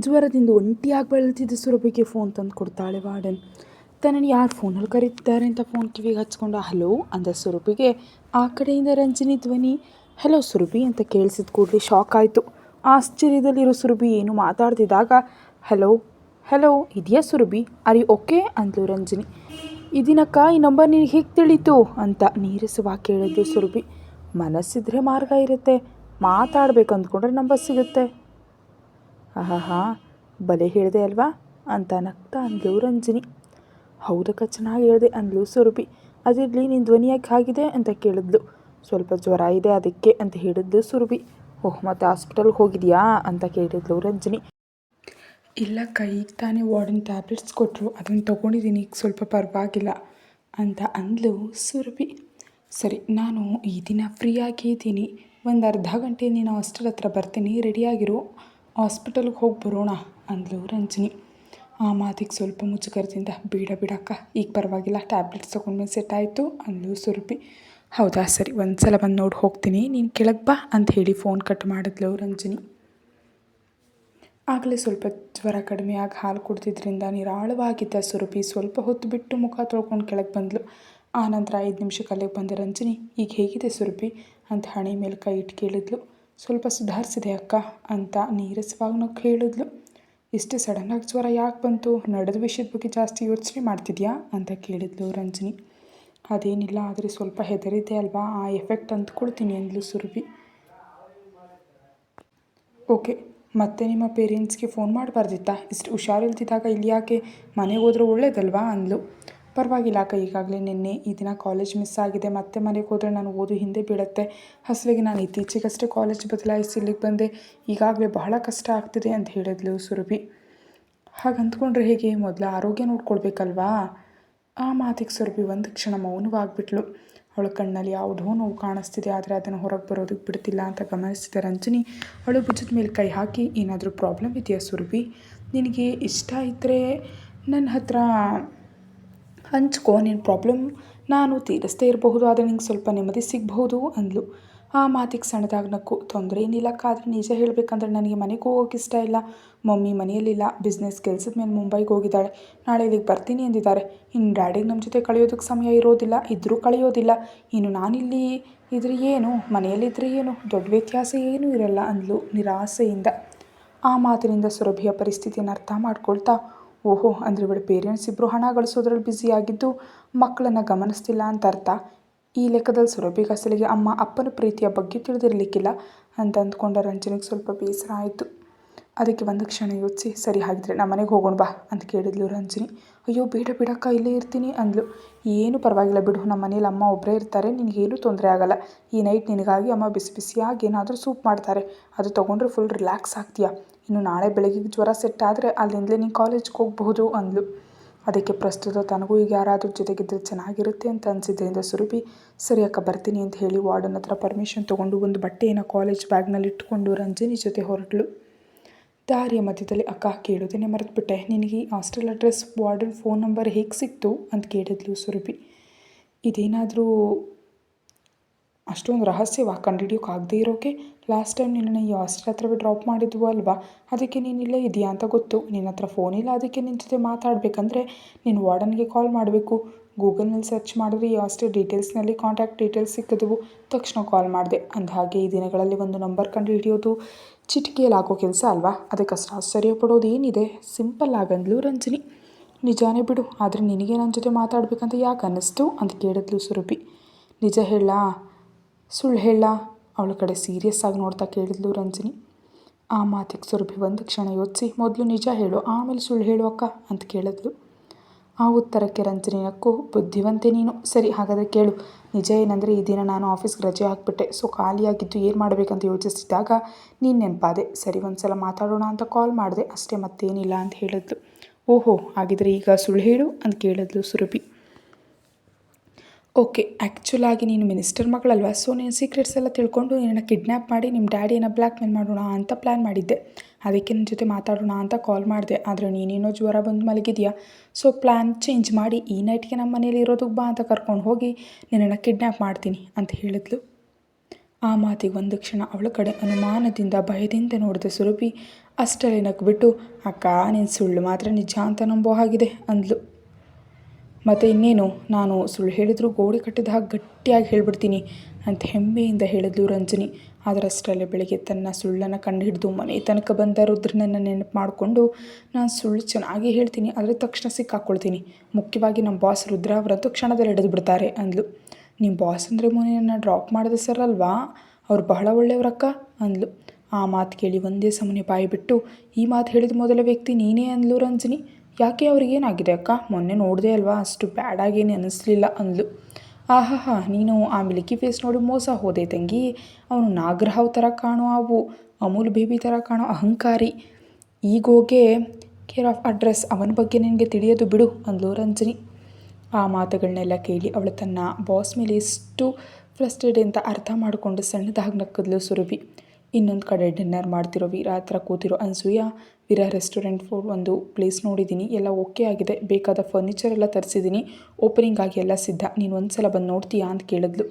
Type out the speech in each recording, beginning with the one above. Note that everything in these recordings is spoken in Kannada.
ಜ್ವರದಿಂದ ಒಂಟಿಯಾಗಿ ಬೆಳೆದಿದ್ದ ಸುರಭಿಗೆ ಫೋನ್ ತಂದು ಕೊಡ್ತಾಳೆ ವಾರ್ಡನ್. ತನ್ನನ್ನು ಯಾರು ಫೋನಲ್ಲಿ ಕರೀತಿದ್ದಾರೆ ಅಂತ ಫೋನ್ ಕಿವಿಗೆ ಹಚ್ಕೊಂಡು ಹಲೋ ಅಂದ ಸುರಭಿಗೆ ಆ ಕಡೆಯಿಂದ ರಂಜಿನಿ ಧ್ವನಿ. ಹಲೋ ಸುರಭಿ ಅಂತ ಕೇಳಿಸಿದ ಕೂಡಲೇ ಶಾಕ್ ಆಯಿತು. ಆಶ್ಚರ್ಯದಲ್ಲಿರೋ ಸುರಭಿ ಏನು ಮಾತಾಡ್ತಿದ್ದಾಗ ಹಲೋ ಹಲೋ ಇದೆಯಾ ಸುರಭಿ, ಅರಿ ಓಕೆ ಅಂದ್ಲು ರಂಜಿನಿ. ಇದೀನಕ್ಕ, ಈ ನಂಬರ್ ನಿನಗೆ ಹೇಗೆ ತಿಳಿತು ಅಂತ ನೀರಸವಾಗಿ ಕೇಳಿದ್ಲು ಸುರಭಿ. ಮನಸ್ಸಿದ್ರೆ ಮಾರ್ಗ ಇರುತ್ತೆ, ಮಾತಾಡ್ಬೇಕು ಅಂದ್ಕೊಂಡ್ರೆ ನಂಬರ್ ಸಿಗುತ್ತೆ. ಆಹಾ ಬಲೆ ಹೇಳಿದೆ ಅಲ್ವಾ ಅಂತ ನಗ್ತಾ ಅಂದ್ಲು ರಂಜಿನಿ. ಹೌದಕ್ಕ ಚೆನ್ನಾಗಿ ಹೇಳಿದೆ ಅಂದ್ಲು ಸುರಭಿ. ಅದಿರಲಿ ನಿನ್ನ ಧ್ವನಿ ಯಾಕೆ ಆಗಿದೆ ಅಂತ ಕೇಳಿದ್ಲು. ಸ್ವಲ್ಪ ಜ್ವರ ಇದೆ ಅದಕ್ಕೆ ಅಂತ ಹೇಳಿದ್ಲು ಸುರಭಿ. ಓಹ್ ಮತ್ತೆ ಹಾಸ್ಪಿಟಲ್ಗೆ ಹೋಗಿದ್ಯಾ ಅಂತ ಕೇಳಿದ್ಲು ರಂಜಿನಿ. ಇಲ್ಲಕ್ಕ, ಈಗ ತಾನೇ ವಾರ್ಡನ್ ಟ್ಯಾಬ್ಲೆಟ್ಸ್ ಕೊಟ್ಟರು, ಅದನ್ನು ತೊಗೊಂಡಿದ್ದೀನಿ, ಈಗ ಸ್ವಲ್ಪ ಪರವಾಗಿಲ್ಲ ಅಂತ ಅಂದ್ಲು ಸುರಭಿ. ಸರಿ, ನಾನು ಈ ದಿನ ಫ್ರೀಯಾಗಿ ಇದ್ದೀನಿ, ಒಂದು ಅರ್ಧ ಗಂಟೆ ನೀನು ಹಾಸ್ಟೆಲ್ ಹತ್ರ ಬರ್ತೀನಿ, ರೆಡಿಯಾಗಿರು, ಹಾಸ್ಪಿಟಲ್ಗೆ ಹೋಗಿ ಬರೋಣ ಅಂದ್ಲು ರಂಜಿನಿ. ಆ ಮಾತಿಗೆ ಸ್ವಲ್ಪ ಮುಜುಗರದಿಂದ ಬೇಡ ಬಿಡಕ್ಕ, ಈಗ ಪರವಾಗಿಲ್ಲ, ಟ್ಯಾಬ್ಲೆಟ್ಸ್ ತೊಗೊಂಡ್ಮೇಲೆ ಸೆಟ್ ಆಯಿತು ಅಂದ್ಲು ಸುರಭಿ. ಹೌದಾ ಸರಿ, ಒಂದು ಸಲ ಬಂದು ನೋಡಿ ಹೋಗ್ತೀನಿ, ನೀನು ಕೆಳಗೆ ಬಾ ಅಂತ ಹೇಳಿ ಫೋನ್ ಕಟ್ ಮಾಡಿದ್ಲು ರಂಜಿನಿ. ಆಗಲೇ ಸ್ವಲ್ಪ ಜ್ವರ ಕಡಿಮೆ ಆಗಿ ಹಾಲು ಕುಡ್ದಿದ್ರಿಂದ ನಿರಾಳವಾಗಿದ್ದ ಸುರಭಿ ಸ್ವಲ್ಪ ಹೊತ್ತು ಬಿಟ್ಟು ಮುಖ ತೊಳ್ಕೊಂಡು ಕೆಳಗೆ ಬಂದಳು. ಆನಂತರ 5 ನಿಮಿಷಕ್ಕೆ ಅಲ್ಲಿಗೆ ಬಂದ ರಂಜಿನಿ ಈಗ ಹೇಗಿದೆ ಸುರಭಿ ಅಂತ ಹಣೆ ಮೇಲೆ ಕೈ ಇಟ್ಟು ಕೇಳಿದ್ಲು. ಸ್ವಲ್ಪ ಸುಧಾರಿಸಿದೆ ಅಕ್ಕ ಅಂತ ನೀರಸವಾಗಿ ನಕ್ಕು ಹೇಳಿದ್ಲು. ಇಷ್ಟು ಸಡನ್ನಾಗಿ ಜ್ವರ ಯಾಕೆ ಬಂತು, ನಡೆದ ವಿಷಯದ ಬಗ್ಗೆ ಜಾಸ್ತಿ ಯೋಚನೆ ಮಾಡ್ತಿದ್ಯಾ ಅಂತ ಕೇಳಿದ್ಲು ರಂಜಿನಿ. ಅದೇನಿಲ್ಲ, ಆದರೆ ಸ್ವಲ್ಪ ಹೆದರಿದ್ದೆ ಅಲ್ವಾ, ಆ ಎಫೆಕ್ಟ್ ಅಂದ್ಕೊಳ್ತೀನಿ ಅಂದ್ಲು ಸುರಭಿ. ಓಕೆ, ಮತ್ತೆ ನಿಮ್ಮ ಪೇರೆಂಟ್ಸ್ಗೆ ಫೋನ್ ಮಾಡಬಾರ್ದಿತ್ತಾ, ಇಷ್ಟು ಹುಷಾರಿಲ್ದಿದ್ದಾಗ ಇಲ್ಲಿ ಯಾಕೆ, ಮನೆಗೆ ಹೋದ್ರೆ ಒಳ್ಳೇದಲ್ವಾ ಅಂದ್ಲು. ಪರವಾಗಿಲ್ಲ ಅಕ್ಕ, ಈಗಾಗಲೇ ನಿನ್ನೆ ಈ ದಿನ ಕಾಲೇಜ್ ಮಿಸ್ ಆಗಿದೆ, ಮತ್ತೆ ಮನೆಗೆ ಹೋದರೆ ನಾನು ಓದು ಹಿಂದೆ ಬೀಳುತ್ತೆ. ಅಸಲಿಗೆ ನಾನು ಇತ್ತೀಚೆಗಷ್ಟೇ ಕಾಲೇಜ್ ಬದಲಾಯಿಸಿ ಇಲ್ಲಿಗೆ ಬಂದೆ, ಈಗಾಗಲೇ ಬಹಳ ಕಷ್ಟ ಆಗ್ತಿದೆ ಅಂತ ಹೇಳಿದ್ಲು ಸುರಭಿ. ಹಾಗೆ ಅಂದ್ಕೊಂಡ್ರೆ ಹೇಗೆ, ಮೊದಲು ಆರೋಗ್ಯ ನೋಡ್ಕೊಳ್ಬೇಕಲ್ವಾ. ಆ ಮಾತಿಗೆ ಸುರಭಿ ಒಂದು ಕ್ಷಣ ಮೌನವಾಗಿಬಿಟ್ಲು. ಅವಳ ಕಣ್ಣಲ್ಲಿ ಯಾವುದೋ ನೋವು ಕಾಣಿಸ್ತಿದೆ, ಆದರೆ ಅದನ್ನು ಹೊರಗೆ ಬರೋದಕ್ಕೆ ಬಿಡ್ತಿಲ್ಲ ಅಂತ ಗಮನಿಸಿದ ರಂಜಿನಿ ಅವಳು ಭುಜದ ಮೇಲೆ ಕೈ ಹಾಕಿ, ಏನಾದರೂ ಪ್ರಾಬ್ಲಮ್ ಇದೆಯಾ ಸುರಭಿ, ನಿನಗೆ ಇಷ್ಟ ಇದ್ದರೆ ನನ್ನ ಹತ್ರ ಹಂಚ್ಕೋ, ನಿನ್ನ ಪ್ರಾಬ್ಲಮ್ ನಾನು ತೀರಿಸ್ತೇ ಇರಬಹುದು, ಆದರೆ ನಿಂಗೆ ಸ್ವಲ್ಪ ನೆಮ್ಮದಿ ಸಿಗಬಹುದು ಅಂದ್ಲು. ಆ ಮಾತಿಗೆ ಸಣ್ಣದಾಗಿ ನಕ್ಕು. ತೊಂದರೆ ಏನಿಲ್ಲಕ್ಕ, ಆದರೆ ನಿಜ ಹೇಳಬೇಕಂದ್ರೆ ನನಗೆ ಮನೆಗೆ ಹೋಗೋಕೆ ಇಷ್ಟ ಇಲ್ಲ. ಮಮ್ಮಿ ಮನೆಯಲ್ಲಿಲ್ಲ, ಬಿಸ್ನೆಸ್ ಕೆಲಸದ ಮೇಲೆ ಮುಂಬೈಗೆ ಹೋಗಿದ್ದಾಳೆ, ನಾಳೆ ಇಲ್ಲಿಗೆ ಬರ್ತೀನಿ ಎಂದಿದ್ದಾರೆ. ಇನ್ನು ಡ್ಯಾಡಿಗೆ ನಮ್ಮ ಜೊತೆ ಕಳೆಯೋದಕ್ಕೆ ಸಮಯ ಇರೋದಿಲ್ಲ, ಇದ್ದರೂ ಕಳೆಯೋದಿಲ್ಲ. ಇನ್ನು ನಾನಿಲ್ಲಿ ಇದ್ರೆ ಏನು, ಮನೆಯಲ್ಲಿದ್ದರೆ ಏನು, ದೊಡ್ಡ ವ್ಯತ್ಯಾಸ ಏನೂ ಇರಲ್ಲ ಅಂದ್ಲು ನಿರಾಸೆಯಿಂದ. ಆ ಮಾತಿನಿಂದ ಸುರಭಿಯ ಪರಿಸ್ಥಿತಿಯನ್ನು ಅರ್ಥ ಮಾಡ್ಕೊಳ್ತಾ, ಓಹೋ ಅಂದರೆ ಇವಳ ಪೇರೆಂಟ್ಸ್ ಇಬ್ಬರು ಹಣ ಗಳಿಸೋದ್ರಲ್ಲಿ ಬ್ಯುಸಿಯಾಗಿದ್ದು ಮಕ್ಕಳನ್ನು ಗಮನಿಸ್ತಿಲ್ಲ ಅಂತ ಅರ್ಥ. ಈ ಲೆಕ್ಕದಲ್ಲಿ ಸುರಭಿಗೆ ಅಸಲಿಗೆ ಅಮ್ಮ ಅಪ್ಪನ ಪ್ರೀತಿಯ ಬಗ್ಗೆ ತಿಳಿದಿರಲಿಕ್ಕಿಲ್ಲ ಅಂತ ಅಂದ್ಕೊಂಡ ರಂಜನಿಗೆ ಸ್ವಲ್ಪ ಬೇಸರ ಆಯಿತು. ಅದಕ್ಕೆ ಒಂದು ಕ್ಷಣ ಯೋಚಿಸಿ, ಸರಿ ಹಾಗಿದ್ರೆ ನಮ್ಮ ಮನೆಗೆ ಹೋಗೋಣ ಬಾ ಅಂತ ಕೇಳಿದ್ಲು ರಂಜಿನಿ. ಅಯ್ಯೋ ಬೇಡ ಬಿಡಕ್ಕ, ಇಲ್ಲೇ ಇರ್ತೀನಿ ಅಂದ್ಲು. ಏನು ಪರವಾಗಿಲ್ಲ ಬಿಡು, ನಮ್ಮ ಮನೇಲಿ ಅಮ್ಮ ಒಬ್ಬರೇ ಇರ್ತಾರೆ, ನಿನಗೇನು ತೊಂದರೆ ಆಗಲ್ಲ. ಈ ನೈಟ್ ನಿನಗಾಗಿ ಅಮ್ಮ ಬಿಸಿ ಬಿಸಿಯಾಗಿ ಏನಾದರೂ ಸೂಪ್ ಮಾಡ್ತಾರೆ, ಅದು ತೊಗೊಂಡ್ರೆ ಫುಲ್ ರಿಲ್ಯಾಕ್ಸ್ ಆಗ್ತೀಯಾ. ಇನ್ನು ನಾಳೆ ಬೆಳಗ್ಗೆ ಜ್ವರ ಸೆಟ್ ಆದರೆ ಅಲ್ಲಿಂದಲೇ ನೀನು ಕಾಲೇಜ್ಗೆ ಹೋಗಬಹುದು ಅಂದ್ಲು. ಅದಕ್ಕೆ ಪ್ರಸ್ತುತ ತನಗೂ ಈಗ ಯಾರಾದರೂ ಜೊತೆಗಿದ್ದರೆ ಚೆನ್ನಾಗಿರುತ್ತೆ ಅಂತ ಅನಿಸಿದ್ರಿಂದ ಸುರಭಿ ಸರಿ ಅಕ್ಕ ಬರ್ತೀನಿ ಅಂತ ಹೇಳಿ ವಾರ್ಡನ್ ಹತ್ರ ಪರ್ಮಿಷನ್ ತೊಗೊಂಡು ಒಂದು ಬಟ್ಟೆಯನ್ನು ಕಾಲೇಜ್ ಬ್ಯಾಗ್ನಲ್ಲಿ ಇಟ್ಕೊಂಡು ರಂಜಿನಿ ಜೊತೆ ಹೊರಟಳು. ದಾರಿಯ ಮಧ್ಯದಲ್ಲಿ ಅಕ್ಕ ಕೇಳೋದೇನೆ ಮರೆತುಬಿಟ್ಟೆ, ನಿನಗೆ ಈ hostel address warden phone number ಹೇಗೆ ಸಿಕ್ತು ಅಂತ ಕೇಳಿದ್ಲು ಸುರಭಿ. ಇದೇನಾದರೂ ಅಷ್ಟೊಂದು ರಹಸ್ಯವಾ, ಕಂಡುಹಿಡಿಯೋಕ್ಕಾಗದೇ ಇರೋಕೆ. ಲಾಸ್ಟ್ ಟೈಮ್ ನಿನ್ನನ್ನು ಈ ಹಾಸ್ಟೆಲ್ ಹತ್ರವೇ ಡ್ರಾಪ್ ಮಾಡಿದ್ವು ಅಲ್ವಾ, ಅದಕ್ಕೆ ನೀನು ಇಲ್ಲೇ ಇದೆಯಾ ಅಂತ ಗೊತ್ತು. ನಿನ್ನ ಹತ್ರ ಫೋನಿಲ್ಲ, ಅದಕ್ಕೆ ನಿನ್ನ ಜೊತೆ ಮಾತಾಡಬೇಕಂದ್ರೆ ನೀನು ವಾರ್ಡನ್ಗೆ ಕಾಲ್ ಮಾಡಬೇಕು. ಗೂಗಲ್ನಲ್ಲಿ ಸರ್ಚ್ ಮಾಡಿದ್ರೆ ಈ ಹಾಸ್ಟೆಲ್ ಡೀಟೇಲ್ಸ್ನಲ್ಲಿ ಕಾಂಟ್ಯಾಕ್ಟ್ ಡೀಟೇಲ್ಸ್ ಸಿಕ್ಕಿದ್ವು, ತಕ್ಷಣ ಕಾಲ್ ಮಾಡಿದೆ. ಅಂದಹಾಗೆ ಈ ದಿನಗಳಲ್ಲಿ ಒಂದು ನಂಬರ್ ಕಂಡು ಹಿಡಿಯೋದು ಚಿಟಿಕೆಯಲ್ಲಾಗೋ ಕೆಲಸ ಅಲ್ವಾ, ಅದಕ್ಕಷ್ಟು ಆಶ್ಚರ್ಯ ಪಡೋದು ಏನಿದೆ, ಸಿಂಪಲ್ ಆಗಂದ್ಲು ರಂಜಿನಿ. ನಿಜಾನೇ ಬಿಡು, ಆದರೆ ನಿನಗೆ ನನ್ನ ಜೊತೆ ಮಾತಾಡಬೇಕಂತ ಯಾಕೆ ಅನ್ನಿಸ್ತು ಅಂತ ಕೇಳಿದ್ಲು ಸುರಭಿ. ನಿಜ ಹೇಳಾ ಸುಳ್ಳು ಹೇಳ ಅವಳ ಕಡೆ ಸೀರಿಯಸ್ ಆಗಿ ನೋಡ್ತಾ ಕೇಳಿದ್ಲು ರಂಜಿನಿ. ಆ ಮಾತಿಗೆ ಸುರಭಿ ಒಂದು ಕ್ಷಣ ಯೋಚಿಸಿ, ಮೊದಲು ನಿಜ ಹೇಳು ಆಮೇಲೆ ಸುಳ್ಳು ಹೇಳು ಅಕ್ಕ ಅಂತ ಕೇಳಿದ್ಲು. ಆ ಉತ್ತರಕ್ಕೆ ರಂಜಿನಿ ನಕ್ಕು, ಬುದ್ಧಿವಂತೆ ನೀನು. ಸರಿ ಹಾಗಾದರೆ ಕೇಳು, ನಿಜ ಏನಂದರೆ ಈ ದಿನ ನಾನು ಆಫೀಸ್ಗೆ ರಜೆ ಹಾಕ್ಬಿಟ್ಟೆ. ಸೊ ಖಾಲಿಯಾಗಿದ್ದು ಏನು ಮಾಡಬೇಕಂತ ಯೋಚಿಸಿದಾಗ ನೀನು ನೆನಪಾದೆ. ಸರಿ ಒಂದು ಸಲ ಮಾತಾಡೋಣ ಅಂತ ಕಾಲ್ ಮಾಡಿದೆ ಅಷ್ಟೇ, ಮತ್ತೇನಿಲ್ಲ ಅಂತ ಹೇಳಿದ್ಲು. ಓಹೋ ಹಾಗಿದ್ರೆ ಈಗ ಸುಳ್ಳು ಹೇಳು ಅಂತ ಕೇಳಿದ್ಲು ಸುರಭಿ. ಓಕೆ, ಆ್ಯಕ್ಚುಲಾಗಿ ನೀನು ಮಿನಿಸ್ಟರ್ ಮಗಳಲ್ವಾ, ಸೊ ನೀನು ಸೀಕ್ರೆಟ್ಸ್ ಎಲ್ಲ ತಿಳ್ಕೊಂಡು ನಿನ್ನನ್ನು ಕಿಡ್ನ್ಯಾಪ್ ಮಾಡಿ ನಿಮ್ಮ ಡ್ಯಾಡಿಯನ್ನು ಬ್ಲ್ಯಾಕ್ ಮೇಲ್ ಮಾಡೋಣ ಅಂತ ಪ್ಲ್ಯಾನ್ ಮಾಡಿದ್ದೆ. ಅದಕ್ಕೆ ನನ್ನ ಜೊತೆ ಮಾತಾಡೋಣ ಅಂತ ಕಾಲ್ ಮಾಡಿದೆ, ಆದರೆ ನೀನೇನೋ ಜ್ವರ ಬಂದು ಮಲಗಿದೆಯಾ. ಸೊ ಪ್ಲ್ಯಾನ್ ಚೇಂಜ್ ಮಾಡಿ ಈ ನೈಟ್ಗೆ ನಮ್ಮ ಮನೇಲಿ ಇರೋದಕ್ಕೆ ಬಾ ಅಂತ ಕರ್ಕೊಂಡು ಹೋಗಿ ನಿನ್ನನ್ನು ಕಿಡ್ನ್ಯಾಪ್ ಮಾಡ್ತೀನಿ ಅಂತ ಹೇಳಿದ್ಲು. ಆ ಮಾತಿಗೆ ಒಂದು ಕ್ಷಣ ಅವಳ ಕಡೆ ಅನುಮಾನದಿಂದ ಭಯದಿಂದ ನೋಡಿದ ಸುರಭಿ. ಅಷ್ಟರಲ್ಲಿ ನಕ್ಬಿಟ್ಟು, ಅಕ್ಕ ನೀನು ಸುಳ್ಳು ಮಾತ್ರ ನಿಜ ಅಂತ ನಂಬೋ ಹಾಗಿದೆ ಅಂದ್ಲು. ಮತ್ತು ಇನ್ನೇನು, ನಾನು ಸುಳ್ಳು ಹೇಳಿದ್ರು ಗೋಡೆ ಕಟ್ಟಿದ ಹಾಗೆ ಗಟ್ಟಿಯಾಗಿ ಹೇಳಿಬಿಡ್ತೀನಿ ಅಂತ ಹೆಮ್ಮೆಯಿಂದ ಹೇಳಿದ್ಲು ರಂಜನಿ. ಅದರಷ್ಟರಲ್ಲೇ ಬೆಳಿಗ್ಗೆ ತನ್ನ ಸುಳ್ಳನ್ನು ಕಂಡುಹಿಡಿದು ಮನೆ ತನಕ ಬಂದ ರುದ್ರನನ್ನು ನೆನಪು ಮಾಡಿಕೊಂಡು, ನಾನು ಸುಳ್ಳು ಚೆನ್ನಾಗಿ ಹೇಳ್ತೀನಿ, ಆದರೆ ತಕ್ಷಣ ಸಿಕ್ಕಾಕ್ಕೊಳ್ತೀನಿ. ಮುಖ್ಯವಾಗಿ ನಮ್ಮ ಬಾಸ್ ರುದ್ರ ಅವರಂತೂ ಕ್ಷಣದಲ್ಲಿ ಹಿಡಿದು ಬಿಡ್ತಾರೆ ಅಂದ್ಲು. ನಿಮ್ಮ ಬಾಸ್ ಅಂದರೆ ಮೊನ್ನೆ ನನ್ನ ಡ್ರಾಪ್ ಮಾಡಿದ ಸರ್ ಅಲ್ವಾ, ಅವ್ರು ಬಹಳ ಒಳ್ಳೆಯವರಕ್ಕ ಅಂದ್ಲು. ಆ ಮಾತು ಕೇಳಿ ಒಂದೇ ಸಮನೆ ಬಾಯಿ ಬಿಟ್ಟು, ಈ ಮಾತು ಹೇಳಿದ ಮೊದಲ ವ್ಯಕ್ತಿ ನೀನೇ ಅಂದ್ಲು ರಂಜನಿ. ಯಾಕೆ ಅವ್ರಿಗೇನಾಗಿದೆ ಅಕ್ಕ, ಮೊನ್ನೆ ನೋಡಿದೆ ಅಲ್ವಾ, ಅಷ್ಟು ಬ್ಯಾಡಾಗೇನು ಅನ್ನಿಸ್ಲಿಲ್ಲ ಅಂದ್ಲು. ಆಹಾಹಾ, ನೀನು ಆ ಮಿಲ್ಕಿ ಫೇಸ್ ನೋಡಿ ಮೋಸ ಹೋದೆ ತಂಗಿ. ಅವನು ನಾಗರಹಾವ್ ಥರ ಕಾಣೋ ಅವು, ಅಮೂಲ್ ಬೇಬಿ ಥರ ಕಾಣೋ ಅಹಂಕಾರಿ. ಈಗೋಗೆ ಕೇರ್ ಆಫ್ ಅಡ್ರೆಸ್, ಅವನ ಬಗ್ಗೆ ನಿನಗೆ ತಿಳಿಯೋದು ಬಿಡು ಅಂದ್ಲು ರಂಜನಿ. ಆ ಮಾತುಗಳನ್ನೆಲ್ಲ ಕೇಳಿ ಅವಳು ತನ್ನ ಬಾಸ್ ಮೇಲೆ ಎಷ್ಟು ಫ್ರಸ್ಟ್ರೇಟ್ ಅಂತ ಅರ್ಥ ಮಾಡಿಕೊಂಡು ಸಣ್ಣದಾಗಿ ನಕ್ಕದ್ಲು ಸುರಭಿ. ಇನ್ನೊಂದು ಕಡೆ ಡಿನ್ನರ್ ಮಾಡ್ತಿರೋ ವೀರ ಹತ್ರ ಕೂತಿರೋ ಅನ್ಸೂಯ, ವೀರ ರೆಸ್ಟೋರೆಂಟ್ ಒಂದು ಪ್ಲೇಸ್ ನೋಡಿದ್ದೀನಿ, ಎಲ್ಲ ಓಕೆ ಆಗಿದೆ, ಬೇಕಾದ ಫರ್ನಿಚರ್ ಎಲ್ಲ ತರಿಸಿದ್ದೀನಿ, ಓಪನಿಂಗ್ ಆಗಿ ಎಲ್ಲ ಸಿದ್ಧ, ನೀನು ಒಂದು ಸಲ ಬಂದು ನೋಡ್ತೀಯಾ ಅಂತ ಕೇಳಿದ್ಲು.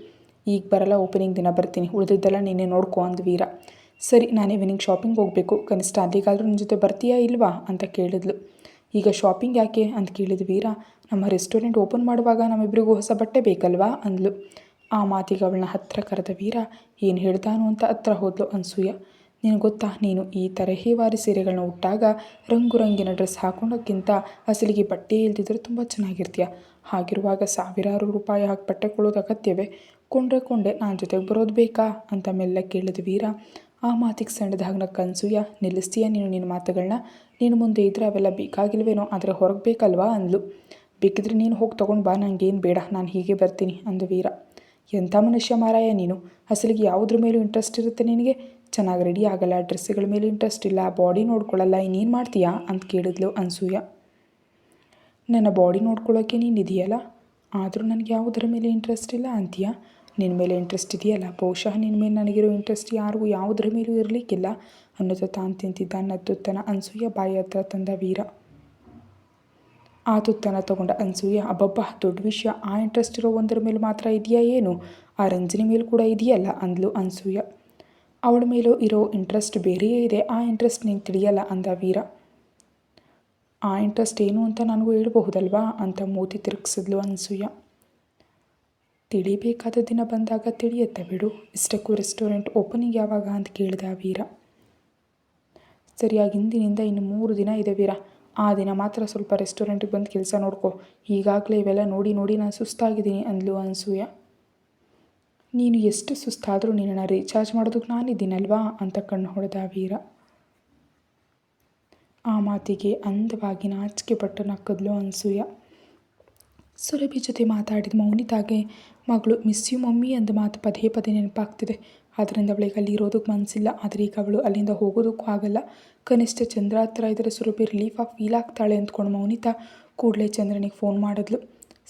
ಈಗ ಬರಲ್ಲ, ಓಪನಿಂಗ್ ದಿನ ಬರ್ತೀನಿ, ಉಳಿದಿದ್ದೆಲ್ಲ ನೀನೇ ನೋಡ್ಕೊ ಅಂದ ವೀರ. ಸರಿ, ನಾನು ಈವ್ನಿಂಗ್ ಶಾಪಿಂಗ್ ಹೋಗಬೇಕು, ಕನಿಷ್ಠ ಅಲ್ಲಿಗಾದರೂ ನನ್ನ ಜೊತೆ ಬರ್ತೀಯಾ ಇಲ್ವಾ ಅಂತ ಕೇಳಿದ್ಲು. ಈಗ ಶಾಪಿಂಗ್ ಯಾಕೆ ಅಂತ ಕೇಳಿದ ವೀರ, ನಮ್ಮ ರೆಸ್ಟೋರೆಂಟ್ ಓಪನ್ ಮಾಡುವಾಗ ನಮ್ಮಿಬ್ಬರಿಗೂ ಹೊಸ ಬಟ್ಟೆ ಬೇಕಲ್ವಾ ಅಂದ್ಲು. ಆ ಮಾತಿಗೆ ಅವಳನ್ನ ಹತ್ತಿರ ಕರೆದ ವೀರ ಏನು ಹೇಳ್ತಾನು ಅಂತ ಹತ್ರ ಹೋದ್ಲು ಅನ್ಸೂಯ. ನಿನಗೆ ಗೊತ್ತಾ, ನೀನು ಈ ತರಹೇವಾರಿ ಸೀರೆಗಳನ್ನ ಉಟ್ಟಾಗ ರಂಗುರಂಗಿನ ಡ್ರೆಸ್ ಹಾಕೋಣಕ್ಕಿಂತ ಅಸಲಿಗೆ ಬಟ್ಟೆ ಇಲ್ದಿದ್ರೆ ತುಂಬ ಚೆನ್ನಾಗಿರ್ತೀಯ. ಹಾಗಿರುವಾಗ ಸಾವಿರಾರು ರೂಪಾಯಿ ಹಾಕಿ ಬಟ್ಟೆ ಕೊಳ್ಳೋದು ಅಗತ್ಯವೇ? ಕೊಂಡ್ರೆ ನಾನು ಜೊತೆಗೆ ಬರೋದು ಬೇಕಾ ಅಂತ ಮೆಲ್ಲ ಕೇಳಿದ ವೀರ. ಆ ಮಾತಿಗೆ ಸಣ್ಣದಾಗಿ ನಕ್ಕ ಅನ್ಸೂಯ, ನಿಲ್ಲಿಸ್ತೀಯ ನೀನು ನಿನ್ನ ಮಾತುಗಳನ್ನ, ನೀನು ಮುಂದೆ ಇದ್ದರೆ ಅವೆಲ್ಲ ಬೇಕಾಗಿಲ್ವೇನೋ, ಆದರೆ ಹೊರಗೆ ಬೇಕಲ್ವಾ ಅಂದ್ಲು. ಬೇಕಿದ್ರೆ ನೀನು ಹೋಗಿ ತೊಗೊಂಡು ಬಾ, ನನಗೇನು ಬೇಡ, ನಾನು ಹೀಗೆ ಬರ್ತೀನಿ ಅಂದ ವೀರ. ಎಂಥ ಮನುಷ್ಯ ಮಾರಾಯ ನೀನು, ಅಸಲಿಗೆ ಯಾವುದ್ರ ಮೇಲೂ ಇಂಟ್ರೆಸ್ಟ್ ಇರುತ್ತೆ ನಿನಗೆ? ಚೆನ್ನಾಗಿ ರೆಡಿ ಆಗಲ್ಲ, ಡ್ರೆಸ್ಸುಗಳ ಮೇಲೆ ಇಂಟ್ರೆಸ್ಟ್ ಇಲ್ಲ, ಬಾಡಿ ನೋಡ್ಕೊಳ್ಳಲ್ಲ, ಇನ್ನೇನು ಮಾಡ್ತೀಯಾ ಅಂತ ಕೇಳಿದ್ಲು ಅನ್ಸೂಯ. ನನ್ನ ಬಾಡಿ ನೋಡ್ಕೊಳ್ಳೋಕ್ಕೆ ನೀನು ಇದೆಯಲ್ಲ, ಆದರೂ ನನಗೆ ಯಾವುದರ ಮೇಲೆ ಇಂಟ್ರೆಸ್ಟ್ ಇಲ್ಲ ಅಂತೀಯಾ? ನಿನ್ನ ಮೇಲೆ ಇಂಟ್ರೆಸ್ಟ್ ಇದೆಯಲ್ಲ, ಬಹುಶಃ ನಿನ್ನ ಮೇಲೆ ನನಗಿರೋ ಇಂಟ್ರೆಸ್ಟ್ ಯಾರಿಗೂ ಯಾವುದರ ಮೇಲೂ ಇರಲಿಕ್ಕಿಲ್ಲ ಅನ್ನೋದು ತಾನು ತಿಂತಿದ್ದ ನತ್ತುತ್ತನ ಅನ್ಸೂಯ ಬಾಯಿ ಹತ್ರ ತಂದ ವೀರ. ಆ ತುತ್ತನ ತಗೊಂಡ ಅನ್ಸೂಯ, ಅಬ್ಬಬ್ಬ ದೊಡ್ಡ ವಿಷಯ, ಆ ಇಂಟ್ರೆಸ್ಟ್ ಇರೋ ಒಂದರ ಮೇಲೆ ಮಾತ್ರ ಇದೆಯಾ ಏನು? ಆ ರಂಜನಿ ಮೇಲೆ ಕೂಡ ಇದೆಯಲ್ಲ ಅಂದ್ಲು ಅನ್ಸೂಯ. ಅವಳ ಮೇಲೂ ಇರೋ ಇಂಟ್ರೆಸ್ಟ್ ಬೇರೆಯೇ ಇದೆ, ಆ ಇಂಟ್ರೆಸ್ಟ್ ನೀನು ತಿಳಿಯಲ್ಲ ಅಂದ ವೀರ. ಆ ಇಂಟ್ರೆಸ್ಟ್ ಏನು ಅಂತ ನನಗೂ ಹೇಳ್ಬಹುದಲ್ವಾ ಅಂತ ಮೂತಿ ತಿರುಗಿಸಿದ್ಲು ಅನ್ಸೂಯ. ತಿಳಿಬೇಕಾದ ದಿನ ಬಂದಾಗ ತಿಳಿಯುತ್ತೆ ಬಿಡು, ಇಷ್ಟಕ್ಕೂ ರೆಸ್ಟೋರೆಂಟ್ ಓಪನಿಂಗ್ ಯಾವಾಗ ಅಂತ ಕೇಳಿದ ವೀರ. ಸರಿಯಾಗಿ ಇಂದಿನಿಂದ ಇನ್ನು 3 ದಿನ ಇದೆ ವೀರ, ಆ ದಿನ ಮಾತ್ರ ಸ್ವಲ್ಪ ರೆಸ್ಟೋರೆಂಟಿಗೆ ಬಂದು ಕೆಲಸ ನೋಡ್ಕೊ, ಈಗಾಗಲೇ ಇವೆಲ್ಲ ನೋಡಿ ನೋಡಿ ನಾನು ಸುಸ್ತಾಗಿದ್ದೀನಿ ಅಂದ್ಲು ಅನ್ಸೂಯ. ನೀನು ಎಷ್ಟು ಸುಸ್ತಾದರೂ ನಿನ್ನನ್ನು ರೀಚಾರ್ಜ್ ಮಾಡೋದಕ್ಕೆ ನಾನಿದ್ದೀನಲ್ವಾ ಅಂತ ಕಣ್ಣು ಹೊಡೆದ ವೀರ. ಆ ಮಾತಿಗೆ ಅಂದವಾಗಿ ನಾಚಿಕೆ ಪಟ್ಟು ನಕ್ಕದ್ಲು ಅನ್ಸೂಯ. ಸುರಭಿ ಜೊತೆ ಮಾತಾಡಿದ ಮೌನಿತಾಗೆ ಮಗಳು ಮಿಸ್ ಯು ಮಮ್ಮಿ ಅಂದ ಮಾತು ಪದೇ ಪದೇ ನೆನಪಾಗ್ತಿದೆ. ಆದ್ದರಿಂದ ಅವಳಿಗೆ ಅಲ್ಲಿ ಇರೋದಕ್ಕೆ ಮನಸ್ಸಿಲ್ಲ, ಆದರೆ ಈಗ ಅವಳು ಅಲ್ಲಿಂದ ಹೋಗೋದಕ್ಕೂ ಆಗಲ್ಲ. ಕನಿಷ್ಠ ಚಂದ್ರ ಹತ್ರ ಇದ್ದರೆ ಸುರಭಿ ರಿಲೀಫಾಗಿ ಫೀಲ್ ಆಗ್ತಾಳೆ ಅಂದ್ಕೊಂಡು ಮೌನಿತಾ ಕೂಡಲೇ ಚಂದ್ರನಿಗೆ ಫೋನ್ ಮಾಡಿದ್ಲು.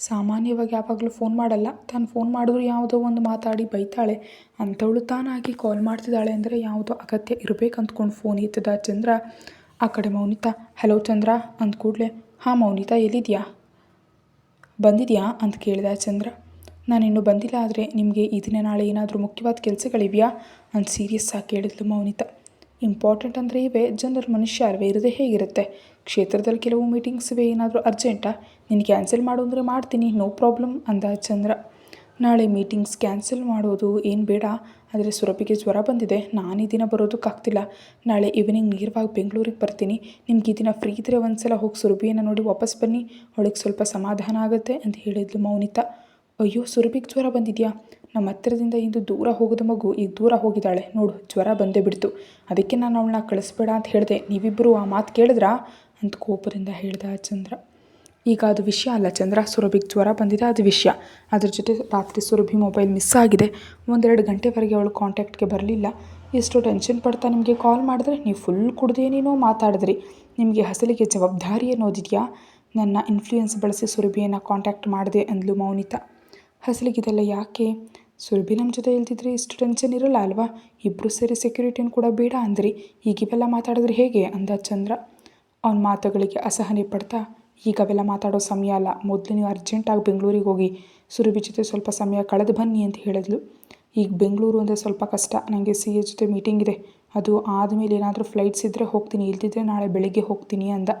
ಸಾಮಾನ್ಯವಾಗಿ ಯಾವಾಗಲೂ ಫೋನ್ ಮಾಡಲ್ಲ, ತಾನು ಫೋನ್ ಮಾಡಿದ್ರು ಯಾವುದೋ ಒಂದು ಮಾತಾಡಿ ಬೈತಾಳೆ, ಅಂಥವಳು ತಾನಾಗಿ ಕಾಲ್ ಮಾಡ್ತಿದ್ದಾಳೆ ಅಂದರೆ ಯಾವುದೋ ಅಗತ್ಯ ಇರಬೇಕು ಅಂದ್ಕೊಂಡು ಫೋನ್ ಎತ್ತದ ಚಂದ್ರ. ಆ ಕಡೆ ಮೌನಿತಾ, ಹಲೋ ಚಂದ್ರ ಅಂದ ಕೂಡಲೇ, ಹಾಂ ಮೌನಿತಾ ಎಲ್ಲಿದೆಯಾ, ಬಂದಿದೆಯಾ ಅಂತ ಕೇಳಿದ ಚಂದ್ರ. ನಾನಿನ್ನೂ ಬಂದಿಲ್ಲ, ಆದರೆ ನಿಮಗೆ ಈ ದಿನ ನಾಳೆ ಏನಾದರೂ ಮುಖ್ಯವಾದ ಕೆಲಸಗಳಿವೆಯಾ ಅಂತ ಸೀರಿಯಸ್ ಆಗಿ ಕೇಳಿದ್ಲು ಮೌನಿತಾ. ಇಂಪಾರ್ಟೆಂಟ್ ಅಂದರೆ ಇವೆ, ಜನರ ಮನುಷ್ಯ ಅಲ್ವೇ, ಇರೋದೇ ಹೇಗಿರುತ್ತೆ, ಕ್ಷೇತ್ರದಲ್ಲಿ ಕೆಲವು ಮೀಟಿಂಗ್ಸ್ ಇವೆ, ಏನಾದರೂ ಅರ್ಜೆಂಟಾ, ನೀನು ಕ್ಯಾನ್ಸಲ್ ಮಾಡು ಅಂದರೆ ಮಾಡ್ತೀನಿ, ನೋ ಪ್ರಾಬ್ಲಮ್ ಅಂದ ಚಂದ್ರ. ನಾಳೆ ಮೀಟಿಂಗ್ಸ್ ಕ್ಯಾನ್ಸಲ್ ಮಾಡೋದು ಏನು ಬೇಡ, ಆದರೆ ಸುರಭಿಗೆ ಜ್ವರ ಬಂದಿದೆ, ನಾನು ಈ ದಿನ ಬರೋದಕ್ಕಾಗ್ತಿಲ್ಲ, ನಾಳೆ ಈವ್ನಿಂಗ್ ನೇರವಾಗಿ ಬೆಂಗಳೂರಿಗೆ ಬರ್ತೀನಿ, ನಿಮ್ಗೆ ಈ ದಿನ ಫ್ರೀ ಇದ್ದರೆ ಒಂದು ಸಲ ಹೋಗಿ ಸುರಭಿಯನ್ನು ನೋಡಿ ವಾಪಸ್ ಬನ್ನಿ, ಅವಳಿಗೆ ಸ್ವಲ್ಪ ಸಮಾಧಾನ ಆಗುತ್ತೆ ಅಂತ ಹೇಳಿದ್ಲು ಮೌನಿತಾ. ಅಯ್ಯೋ, ಸುರಭಿಗೆ ಜ್ವರ ಬಂದಿದೆಯಾ, ನಮ್ಮ ಹತ್ತಿರದಿಂದ ಇಂದು ದೂರ ಹೋಗೋದು ಮಗು ಈಗ ದೂರ ಹೋಗಿದ್ದಾಳೆ ನೋಡು, ಜ್ವರ ಬಂದೇ ಬಿಡ್ತು, ಅದಕ್ಕೆ ನಾನು ಅವಳನ್ನ ಕಳಿಸ್ಬೇಡ ಅಂತ ಹೇಳಿದೆ, ನೀವಿಬ್ಬರು ಆ ಮಾತು ಕೇಳಿದ್ರಾ ಅಂತ ಕೋಪದಿಂದ ಹೇಳ್ದ ಚಂದ್ರ. ಈಗ ಅದು ವಿಷಯ ಅಲ್ಲ ಚಂದ್ರ, ಸುರಭಿಗೆ ಜ್ವರ ಬಂದಿದೆ ಅದು ವಿಷಯ, ಅದ್ರ ಜೊತೆ ರಾತ್ರಿ ಸುರಭಿ ಮೊಬೈಲ್ ಮಿಸ್ ಆಗಿದೆ, 1-2 ಗಂಟೆವರೆಗೆ ಅವಳು ಕಾಂಟ್ಯಾಕ್ಟ್ಗೆ ಬರಲಿಲ್ಲ, ಎಷ್ಟು ಟೆನ್ಷನ್ ಪಡ್ತಾ ನಿಮಗೆ ಕಾಲ್ ಮಾಡಿದ್ರೆ ನೀವು ಫುಲ್ ಕುಡ್ದೇನೇನೋ ಮಾತಾಡಿದ್ರಿ, ನಿಮಗೆ ಅಸಲಿಗೆ ಜವಾಬ್ದಾರಿ ಅನ್ನೋದಿದೆಯಾ, ನನ್ನ ಇನ್ಫ್ಲೂಯೆನ್ಸ್ ಬಳಸಿ ಸುರಭಿಯನ್ನು ಕಾಂಟ್ಯಾಕ್ಟ್ ಮಾಡಿದೆ ಅಂದ್ಲು ಮೌನಿತಾ. ಅಸಲಿಗಿದೆಲ್ಲ ಯಾಕೆ, ಸುರಭಿ ನಮ್ಮ ಜೊತೆ ಇಲ್ದಿದ್ರೆ ಇಷ್ಟು ಟೆನ್ಷನ್ ಇರಲ್ಲ ಅಲ್ವಾ, ಇಬ್ಬರು ಸೇರಿ ಸೆಕ್ಯೂರಿಟಿನ ಕೂಡ ಬೇಡ ಅಂದ್ರಿ, ಈಗ ಇವೆಲ್ಲ ಮಾತಾಡಿದ್ರೆ ಹೇಗೆ ಅಂದ ಚಂದ್ರ. ಅವನ ಮಾತುಗಳಿಗೆ ಅಸಹನೆ ಪಡ್ತಾ, ಈಗ ಅವೆಲ್ಲ ಮಾತಾಡೋ ಸಮಯ ಅಲ್ಲ, ಮೊದಲು ನೀವು ಅರ್ಜೆಂಟಾಗಿ ಬೆಂಗಳೂರಿಗೆ ಹೋಗಿ ಸುರಭಿ ಜೊತೆ ಸ್ವಲ್ಪ ಸಮಯ ಕಳೆದು ಬನ್ನಿ ಅಂತ ಹೇಳಿದ್ಲು. ಈಗ ಬೆಂಗಳೂರು ಅಂದರೆ ಸ್ವಲ್ಪ ಕಷ್ಟ, ನನಗೆ CA ಜೊತೆ ಮೀಟಿಂಗ್ ಇದೆ, ಅದು ಆದಮೇಲೆ ಏನಾದರೂ ಫ್ಲೈಟ್ಸ್ ಇದ್ದರೆ ಹೋಗ್ತೀನಿ, ಇಲ್ದಿದ್ರೆ ನಾಳೆ ಬೆಳಿಗ್ಗೆ ಹೋಗ್ತೀನಿ ಅಂದ.